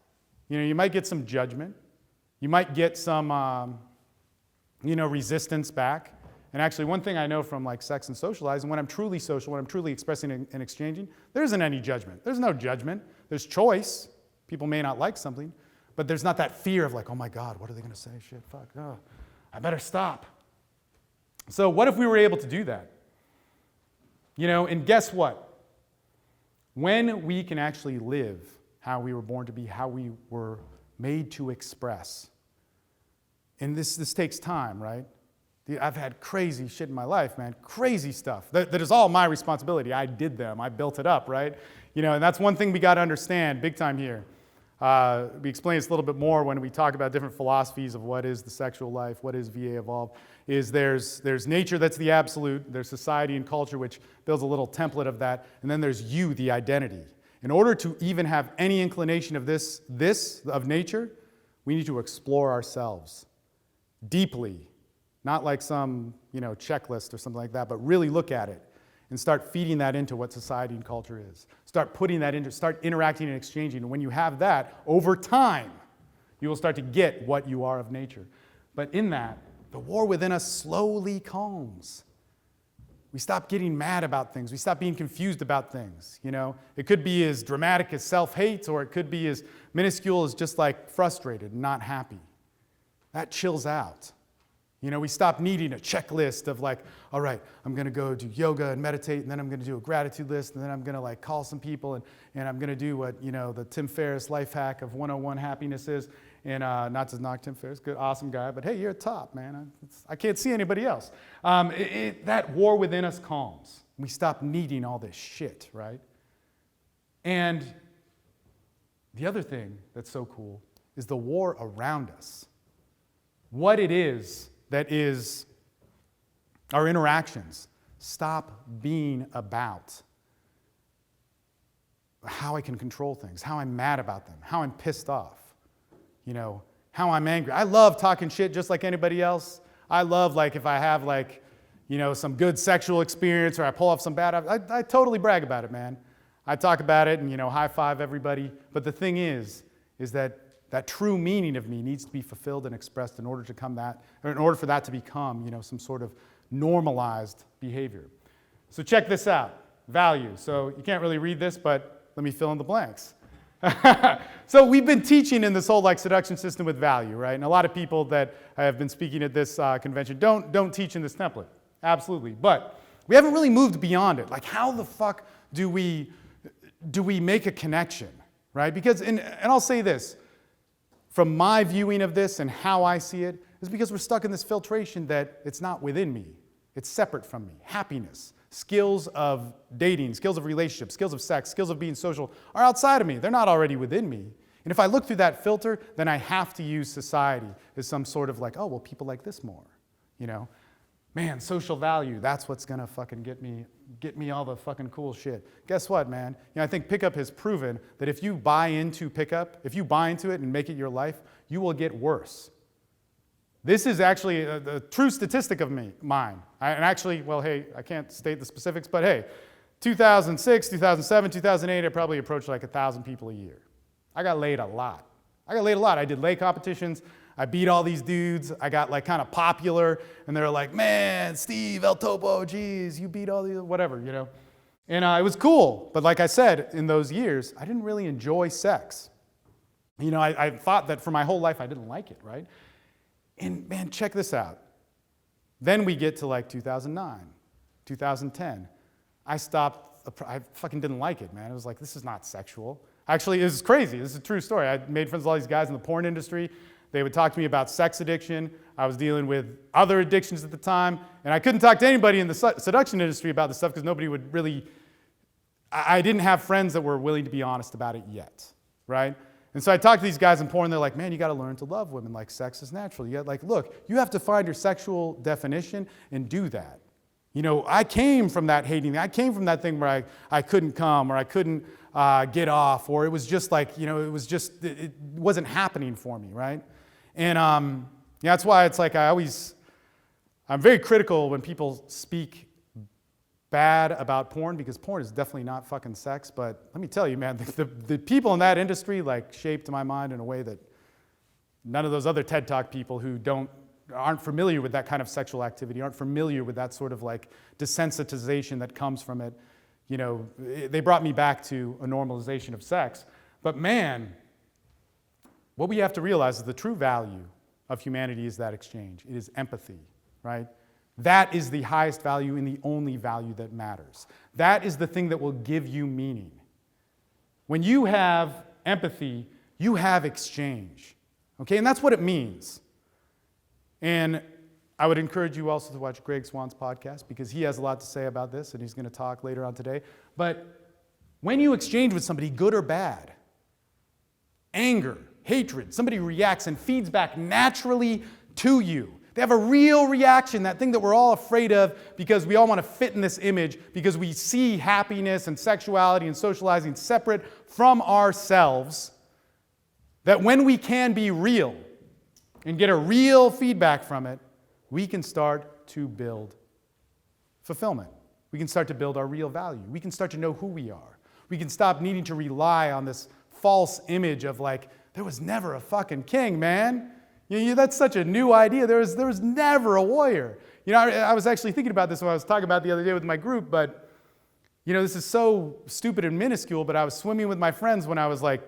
You might get some judgment. You might get some, resistance back. And actually, one thing I know from sex and socializing, when I'm truly social, when I'm truly expressing and exchanging, there isn't any judgment. There's no judgment. There's choice. People may not like something, but there's not that fear of oh my God, what are they going to say? Shit, fuck, oh, I better stop. So what if we were able to do that? And guess what? When we can actually live how we were born to be, how we were made to express, and this takes time, right? I've had crazy shit in my life, man, crazy stuff. That is all my responsibility. I did them. I built it up, right? And that's one thing we got to understand big time here. We explain this a little bit more when we talk about different philosophies of what is the sexual life, what is VA Evolve, is there's nature that's the absolute, there's society and culture which builds a little template of that, and then there's you, the identity. In order to even have any inclination of this of nature, we need to explore ourselves deeply, not like some checklist or something like that, but really look at it and start feeding that into what society and culture is. Start putting that into, start interacting and exchanging. And when you have that, over time, you will start to get what you are of nature. But in that, the war within us slowly calms. We stop getting mad about things. We stop being confused about things. It could be as dramatic as self-hate, or it could be as minuscule as just frustrated and not happy. That chills out. We stop needing a checklist of all right, I'm going to go do yoga and meditate, and then I'm going to do a gratitude list, and then I'm going to call some people, and I'm going to do what, the Tim Ferriss life hack of 101 happiness is. And not to knock Tim Ferriss, good, awesome guy, but hey, you're a top, man. I can't see anybody else. That war within us calms. We stop needing all this shit, right? And the other thing that's so cool is the war around us. What it is that is our interactions stop being about how I can control things, how I'm mad about them, how I'm pissed off, how I'm angry. I love talking shit just like anybody else. I love if I have some good sexual experience or I pull off some bad, I totally brag about it, man. I talk about it and high five everybody. But the thing is that true meaning of me needs to be fulfilled and expressed in order for that to become, some sort of normalized behavior. So check this out, value. So you can't really read this, but let me fill in the blanks. So we've been teaching in this whole like seduction system with value, right? And a lot of people that have been speaking at this convention don't teach in this template. Absolutely. But we haven't really moved beyond it. Like, how the fuck do we make a connection, right? Because, and I'll say this, from my viewing of this and how I see it, is because we're stuck in this filtration that it's not within me. It's separate from me. Happiness, skills of dating, skills of relationships, skills of sex, skills of being social are outside of me. They're not already within me. And if I look through that filter, then I have to use society as some sort of like, oh, well, people like this more, you know? Man, social value, that's what's gonna fucking get me all the fucking cool shit. Guess what, man? You know, I think pickup has proven that if you buy into pickup, if you buy into it and make it your life, you will get worse. This is actually a true statistic of mine. And actually, well, hey, I can't state the specifics, but hey, 2006, 2007, 2008, I probably approached like 1,000 people a year. I got laid a lot. I did lay competitions. I beat all these dudes. I got like kind of popular, and they were like, man, Steve, El Topo, geez, you beat all these, whatever, you know. And it was cool, but like I said, in those years, I didn't really enjoy sex. You know, I thought that for my whole life I didn't like it, right? And man, check this out. Then we get to like 2009, 2010. I fucking didn't like it, man. It was like, this is not sexual. Actually, it was crazy. This is a true story. I made friends with all these guys in the porn industry. They would talk to me about sex addiction. I was dealing with other addictions at the time, and I couldn't talk to anybody in the seduction industry about this stuff because nobody would really, I didn't have friends that were willing to be honest about it yet, right? And so I talked to these guys in porn, they're like, man, you gotta learn to love women, like sex is natural. You got like, look, you have to find your sexual definition and do that. You know, I came from that hating, I came from that thing where I couldn't come, or I couldn't get off, or it was just like, you know, it wasn't happening for me, right? And yeah, that's why it's like I'm very critical when people speak bad about porn, because porn is definitely not fucking sex. But let me tell you, man, the people in that industry like shaped my mind in a way that none of those other TED Talk people who aren't familiar with that kind of sexual activity, aren't familiar with that sort of like desensitization that comes from it. You know, they brought me back to a normalization of sex. But man, what we have to realize is the true value of humanity is that exchange. It is empathy, right? That is the highest value and the only value that matters. That is the thing that will give you meaning. When you have empathy, you have exchange, okay? And that's what it means. And I would encourage you also to watch Greg Swan's podcast, because he has a lot to say about this, and he's going to talk later on today. But when you exchange with somebody, good or bad, anger, hatred, somebody reacts and feeds back naturally to you. They have a real reaction, that thing that we're all afraid of because we all want to fit in this image, because we see happiness and sexuality and socializing separate from ourselves, that when we can be real and get a real feedback from it, we can start to build fulfillment. We can start to build our real value. We can start to know who we are. We can stop needing to rely on this false image of like, there was never a fucking king, man. That's such a new idea. There was never a warrior. You know, I was actually thinking about this when I was talking about it the other day with my group, but, you know, this is so stupid and minuscule, but I was swimming with my friends when I was like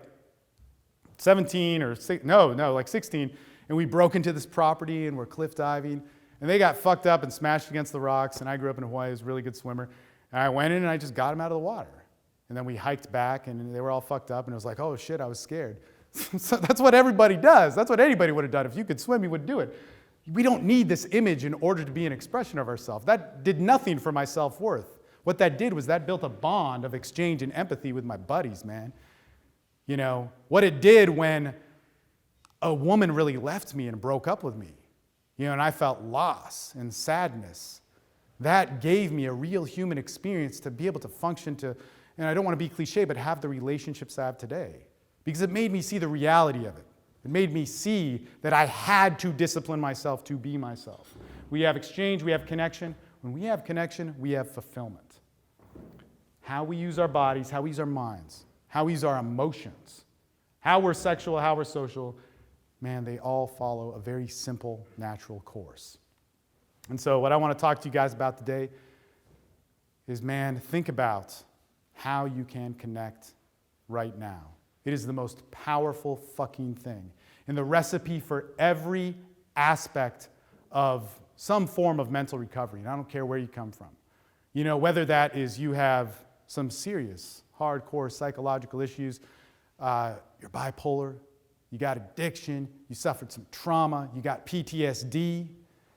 17 or, like 16, and we broke into this property and we're cliff diving, and they got fucked up and smashed against the rocks, and I grew up in Hawaii, I was a really good swimmer, and I went in and I just got them out of the water. And then we hiked back, and they were all fucked up, and it was like, oh shit, I was scared. So that's what everybody does. That's what anybody would have done. If you could swim, you would do it. We don't need this image in order to be an expression of ourselves. That did nothing for my self-worth. What that did was that built a bond of exchange and empathy with my buddies, man. You know, what it did when a woman really left me and broke up with me, you know, and I felt loss and sadness, that gave me a real human experience to be able to function to, and I don't want to be cliche, but have the relationships I have today. Because it made me see the reality of it. It made me see that I had to discipline myself to be myself. We have exchange, we have connection. When we have connection, we have fulfillment. How we use our bodies, how we use our minds, how we use our emotions, how we're sexual, how we're social, man, they all follow a very simple, natural course. And so what I want to talk to you guys about today is, man, think about how you can connect right now. It is the most powerful fucking thing. And the recipe for every aspect of some form of mental recovery, and I don't care where you come from. You know, whether that is you have some serious, hardcore psychological issues, you're bipolar, you got addiction, you suffered some trauma, you got PTSD,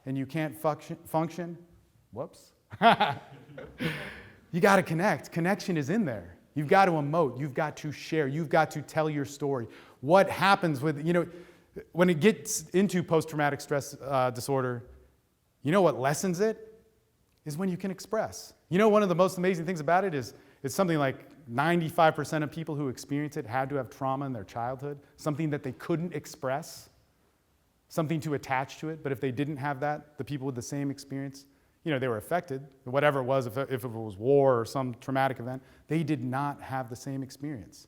and you can't function. Whoops. You got to connect. Connection is in there. You've got to emote. You've got to share. You've got to tell your story. What happens with, you know, when it gets into post-traumatic stress disorder, you know what lessens it? Is when you can express. You know, one of the most amazing things about it is it's something like 95% of people who experience it had to have trauma in their childhood, something that they couldn't express, something to attach to it. But if they didn't have that, the people with the same experience, you know, they were affected, whatever it was, if it was war or some traumatic event, they did not have the same experience.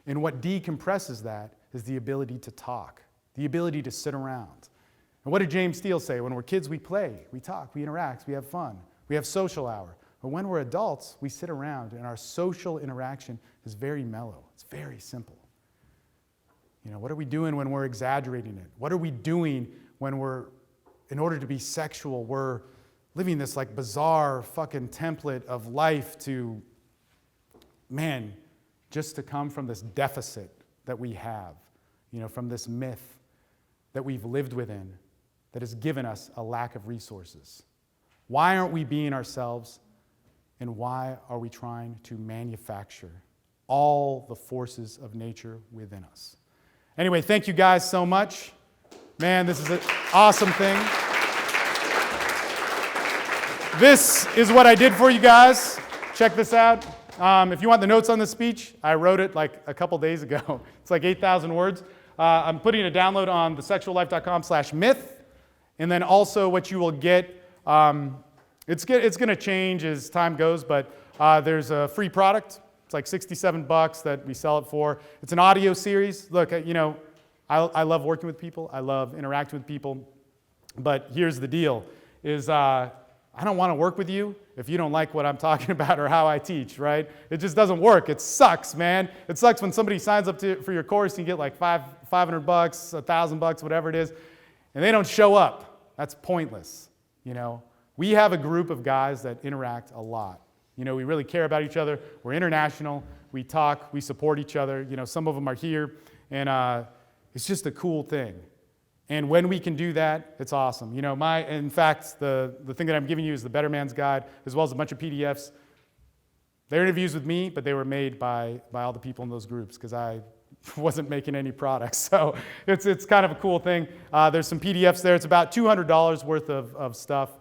And what decompresses that is the ability to talk, the ability to sit around. And what did James Steele say? When we're kids, we play, we talk, we interact, we have fun, we have social hour. But when we're adults, we sit around and our social interaction is very mellow. It's very simple. You know, what are we doing when we're exaggerating it? What are we doing when we're, in order to be sexual, we're living this like bizarre fucking template of life to, man, just to come from this deficit that we have, you know, from this myth that we've lived within that has given us a lack of resources. Why aren't we being ourselves? And why are we trying to manufacture all the forces of nature within us? Anyway, thank you guys so much. Man, this is an awesome thing. This is what I did for you guys. Check this out. If you want the notes on this speech, I wrote it like a couple days ago. It's like 8,000 words. I'm putting a download on thesexuallife.com/myth. And then also what you will get, it's going to change as time goes, but there's a free product. It's like $67 that we sell it for. It's an audio series. Look, you know, I love working with people. I love interacting with people. But here's the deal, is I don't want to work with you if you don't like what I'm talking about or how I teach, right? It just doesn't work. It sucks, man. It sucks when somebody signs up for your course and you get like $500, $1,000, whatever it is, and they don't show up. That's pointless, you know? We have a group of guys that interact a lot. You know, we really care about each other. We're international. We talk. We support each other. You know, some of them are here, and it's just a cool thing. And when we can do that, it's awesome. You know, in fact, the thing that I'm giving you is the Better Man's Guide, as well as a bunch of PDFs. They're interviews with me, but they were made by all the people in those groups because I wasn't making any products. So it's kind of a cool thing. There's some PDFs there. It's about $200 worth of stuff.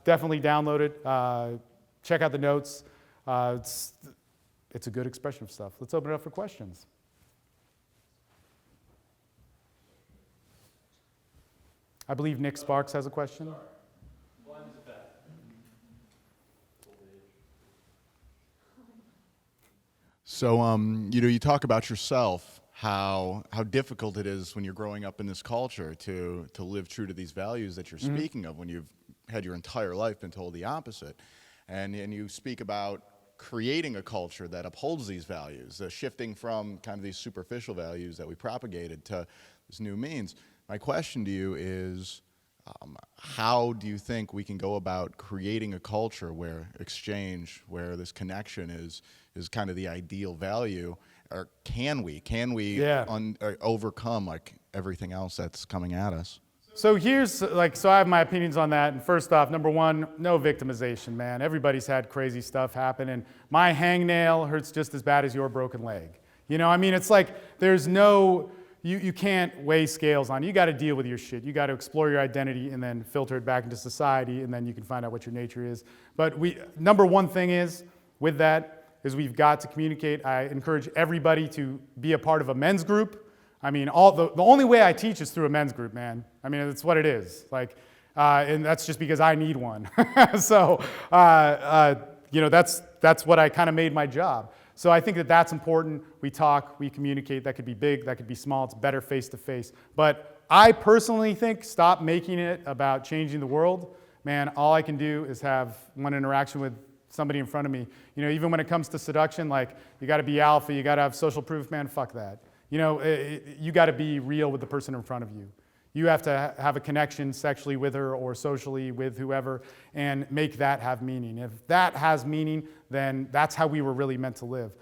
Definitely download it. Check out the notes. It's a good expression of stuff. Let's open it up for questions. I believe Nick Sparks has a question. So, you know, you talk about yourself, how difficult it is when you're growing up in this culture to live true to these values that you're speaking of when you've had your entire life been told the opposite. And you speak about creating a culture that upholds these values, shifting from kind of these superficial values that we propagated to this new means. My question to you is, how do you think we can go about creating a culture where exchange, where this connection is kind of the ideal value, or can we overcome like everything else that's coming at us? So so I have my opinions on that. And first off, number one, no victimization, man. Everybody's had crazy stuff happen, and my hangnail hurts just as bad as your broken leg. You know, I mean, it's like there's no. You can't weigh scales on it. You got to deal with your shit. You got to explore your identity and then filter it back into society, and then you can find out what your nature is. But number one thing is, with that, is we've got to communicate. I encourage everybody to be a part of a men's group. I mean, the only way I teach is through a men's group, man. I mean, it's what it is. Like, and that's just because I need one. So, you know, that's what I kind of made my job. So I think that's important. We talk, we communicate. That could be big, that could be small. It's better face to face. But I personally think stop making it about changing the world. Man, all I can do is have one interaction with somebody in front of me. You know, even when it comes to seduction, like, you got to be alpha, you got to have social proof, man, fuck that. You know, you got to be real with the person in front of you. You have to have a connection sexually with her or socially with whoever and make that have meaning. If that has meaning, then that's how we were really meant to live.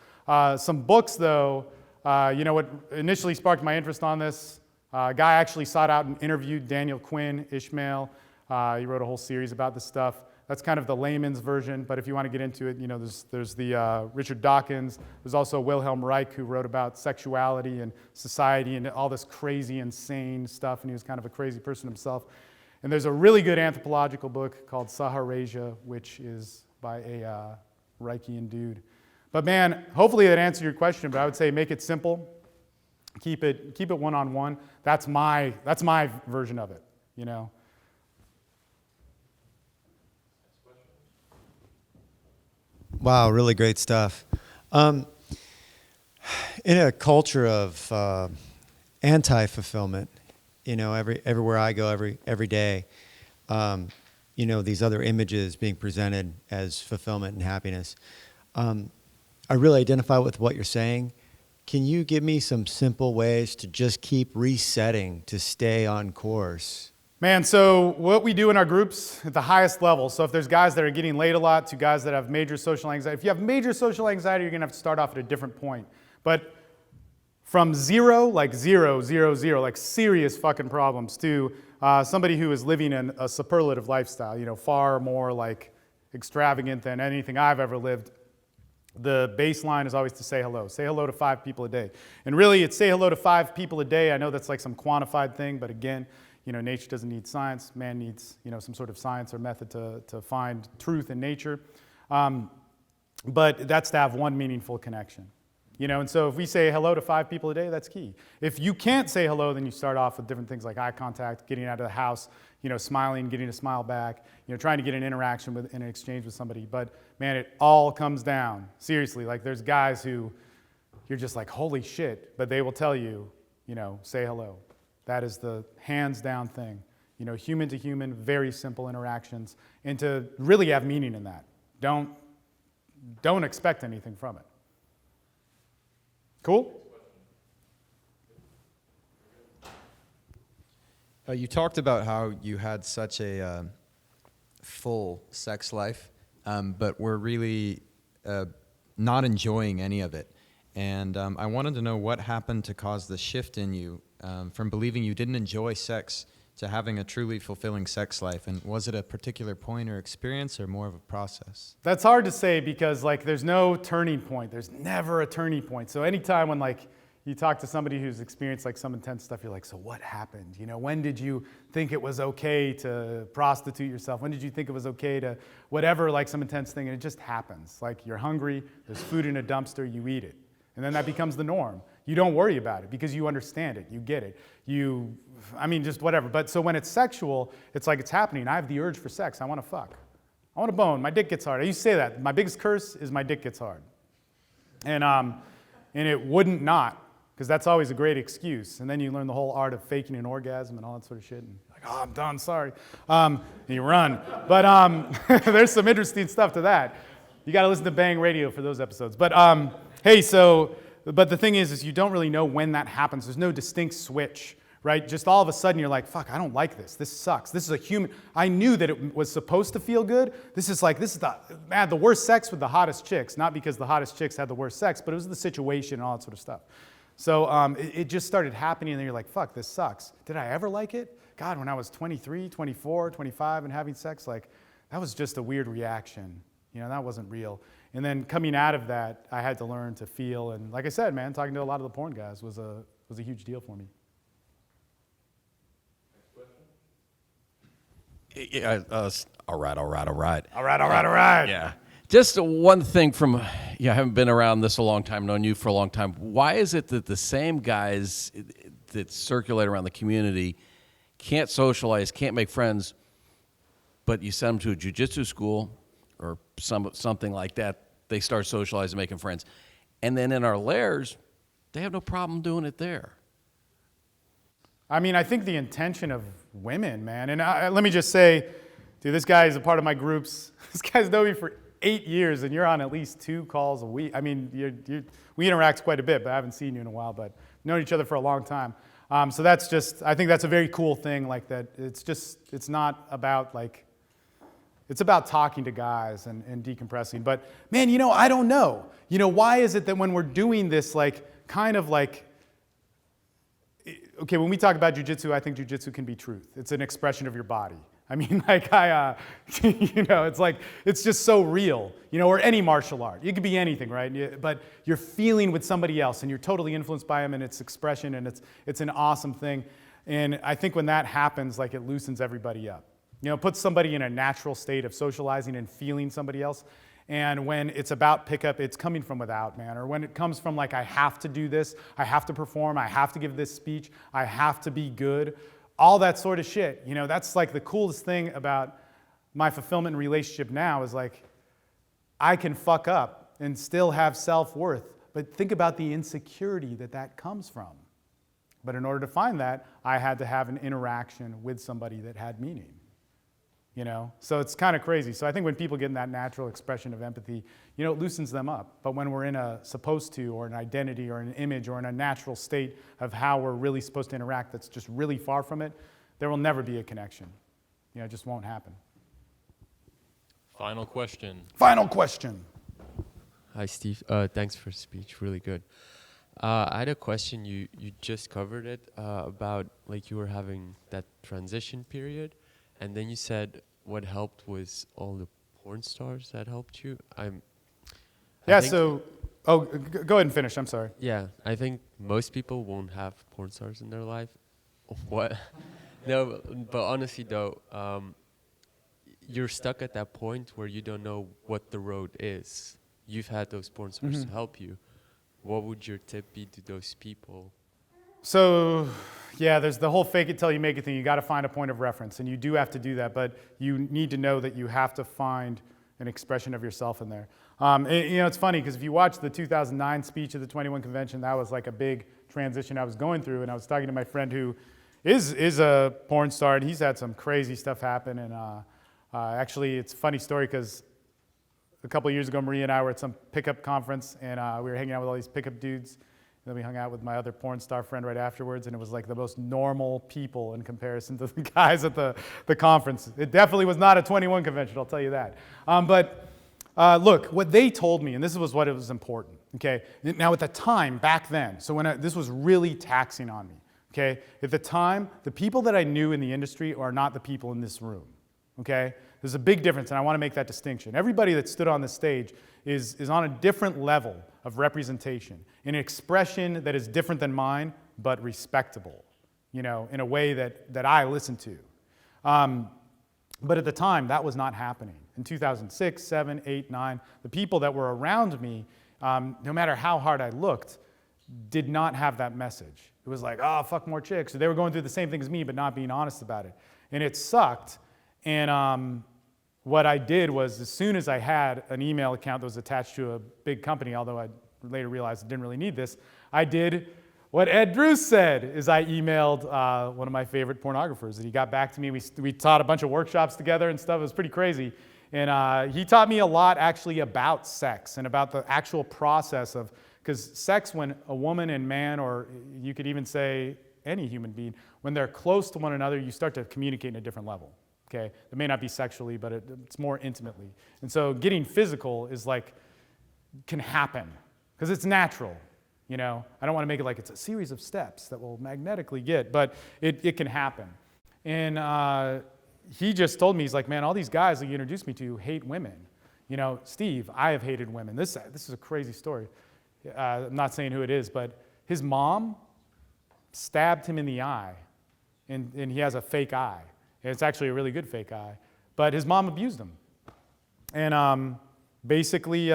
Some books, though, you know what initially sparked my interest on this? A guy actually sought out and interviewed Daniel Quinn, Ishmael. He wrote a whole series about this stuff. That's kind of the layman's version, but if you want to get into it, you know, there's the Richard Dawkins. There's also Wilhelm Reich, who wrote about sexuality and society and all this crazy, insane stuff, and he was kind of a crazy person himself. And there's a really good anthropological book called Saharasia, which is by a Reichian dude. But man, hopefully that answered your question, but I would say make it simple. Keep it one-on-one. That's my version of it, you know. Wow, really great stuff. In a culture of anti-fulfillment, you know, everywhere I go, every day, you know, these other images being presented as fulfillment and happiness. I really identify with what you're saying. Can you give me some simple ways to just keep resetting to stay on course? Man, so what we do in our groups at the highest level, so if there's guys that are getting laid a lot to guys that have major social anxiety, if you have major social anxiety, you're going to have to start off at a different point. But from zero, like zero, like serious fucking problems, to somebody who is living in a superlative lifestyle, you know, far more like extravagant than anything I've ever lived, the baseline is always to say hello. Say hello to 5 people a day. And really, it's say hello to 5 people a day. I know that's like some quantified thing, but again, you know, nature doesn't need science. Man needs, you know, some sort of science or method to find truth in nature. But that's to have one meaningful connection. You know, and so if we say hello to 5 people a day, that's key. If you can't say hello, then you start off with different things like eye contact, getting out of the house, you know, smiling, getting a smile back, you know, trying to get an interaction with, in an exchange with somebody. But man, it all comes down. Seriously, like there's guys who you're just like, holy shit, but they will tell you, you know, say hello. That is the hands down thing. You know, human to human, very simple interactions, and to really have meaning in that. Don't expect anything from it. Cool? You talked about how you had such a full sex life, but were really not enjoying any of it. And I wanted to know what happened to cause the shift in you from believing you didn't enjoy sex to having a truly fulfilling sex life. And was it a particular point or experience or more of a process? That's hard to say because like there's no turning point. There's never a turning point. So anytime when like you talk to somebody who's experienced like some intense stuff, you're like, so what happened? You know, when did you think it was okay to prostitute yourself? When did you think it was okay to whatever, like some intense thing? And it just happens. Like you're hungry, there's food in a dumpster, you eat it. And then that becomes the norm. You don't worry about it because you understand it, you get it. Just whatever. But so when it's sexual, it's like it's happening. I have the urge for sex. I want to fuck. I want to bone. My dick gets hard. I used to say that. My biggest curse is my dick gets hard. And it wouldn't not, because that's always a great excuse. And then you learn the whole art of faking an orgasm and all that sort of shit. And like, oh, I'm done, sorry. And you run. But there's some interesting stuff to that. You got to listen to Bang Radio for those episodes. But hey, but the thing is you don't really know when that happens. There's no distinct switch, right? Just all of a sudden you're like, fuck, I don't like this. This sucks. This is a human. I knew that it was supposed to feel good. This is the worst sex with the hottest chicks. Not because the hottest chicks had the worst sex, but it was the situation and all that sort of stuff. So it just started happening and then you're like, fuck, this sucks. Did I ever like it? God, when I was 23, 24, 25 and having sex, like that was just a weird reaction. You know, that wasn't real. And then coming out of that, I had to learn to feel. And like I said, man, talking to a lot of the porn guys was a huge deal for me. Yeah, all right. Yeah. Just one thing from, I haven't been around this a long time, known you for a long time. Why is it that the same guys that circulate around the community can't socialize, can't make friends, but you send them to a jiu-jitsu school or something like that, they start socializing, making friends. And then in our lairs, they have no problem doing it there. I mean, I think the intention of women, man, and let me just say, dude, this guy is a part of my groups. This guy's known me for 8 years, and you're on at least 2 calls a week. I mean, we interact quite a bit, but I haven't seen you in a while, but known each other for a long time. So that's just, I think that's a very cool thing, like that it's not about like, it's about talking to guys and decompressing. But man, I don't know. Why is it that when we're doing this, like, kind of like, okay, when we talk about jujitsu, I think jujitsu can be truth. It's an expression of your body. I mean, like it's like, it's just so real, or any martial art. It could be anything, right? But you're feeling with somebody else and you're totally influenced by them and its expression, and it's an awesome thing. And I think when that happens, like, it loosens everybody up. Puts somebody in a natural state of socializing and feeling somebody else. And when it's about pickup, it's coming from without, man. Or when it comes from like, I have to do this, I have to perform, I have to give this speech, I have to be good. All that sort of shit. That's like the coolest thing about my fulfillment relationship now is like, I can fuck up and still have self-worth. But think about the insecurity that comes from. But in order to find that, I had to have an interaction with somebody that had meaning. So it's kind of crazy. So I think when people get in that natural expression of empathy, it loosens them up. But when we're in a supposed to, or an identity, or an image, or in a natural state of how we're really supposed to interact that's just really far from it, there will never be a connection. It just won't happen. Final question. Final question. Hi, Steve. Thanks for the speech. Really good. I had a question. You just covered it about, like, you were having that transition period. And then you said what helped was all the porn stars that helped you. Go ahead and finish. I'm sorry. Yeah, I think most people won't have porn stars in their life. What? No, but honestly though, you're stuck at that point where you don't know what the road is. You've had those porn stars to help you. What would your tip be to those people? So, yeah, there's the whole fake it till you make it thing. You got to find a point of reference, and you do have to do that, but you need to know that you have to find an expression of yourself in there. It's funny, because if you watch the 2009 speech of the 21 Convention, that was like a big transition I was going through, and I was talking to my friend who is a porn star, and he's had some crazy stuff happen, and actually, it's a funny story, because a couple of years ago, Maria and I were at some pickup conference, and we were hanging out with all these pickup dudes. Then we hung out with my other porn star friend right afterwards, and it was like the most normal people in comparison to the guys at the conference. It definitely was not a 21 convention, I'll tell you that. But look, what they told me, and this was what it was important, okay? Now at the time, back then, so when this was really taxing on me, okay? At the time, the people that I knew in the industry are not the people in this room, okay? There's a big difference, and I want to make that distinction. Everybody that stood on this stage is on a different level of representation, an expression that is different than mine, but respectable, in a way that I listen to. But at the time, that was not happening. In 2006, 7, 8, 9, the people that were around me, no matter how hard I looked, did not have that message. It was like, oh, fuck more chicks. So they were going through the same thing as me, but not being honest about it. And it sucked. And what I did was, as soon as I had an email account that was attached to a big company, although I later realized I didn't really need this, I did what Ed Bruce said, is I emailed one of my favorite pornographers, and he got back to me. We taught a bunch of workshops together and stuff. It was pretty crazy. And he taught me a lot, actually, about sex and about the actual process of, because sex, when a woman and man, or you could even say any human being, when they're close to one another, you start to communicate in a different level. Okay, it may not be sexually, but it's more intimately. And so getting physical is like, can happen, because it's natural, I don't want to make it like it's a series of steps that will magnetically get, but it can happen. And he just told me, he's like, man, all these guys that you introduced me to hate women. Steve, I have hated women. This is a crazy story. I'm not saying who it is, but his mom stabbed him in the eye, and he has a fake eye. It's actually a really good fake eye. But his mom abused him. And basically,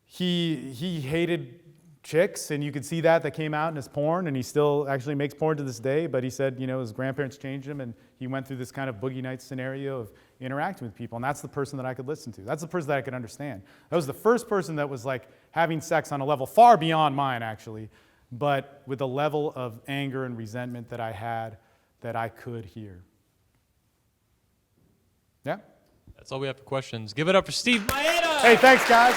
he hated chicks, and you could see that came out in his porn, and he still actually makes porn to this day, but he said, his grandparents changed him, and he went through this kind of boogie night scenario of interacting with people, and that's the person that I could listen to. That's the person that I could understand. That was the first person that was like having sex on a level far beyond mine, actually, but with a level of anger and resentment that I had that I could hear. Yeah? That's all we have for questions. Give it up for Steve Mayeda! Hey, thanks, guys.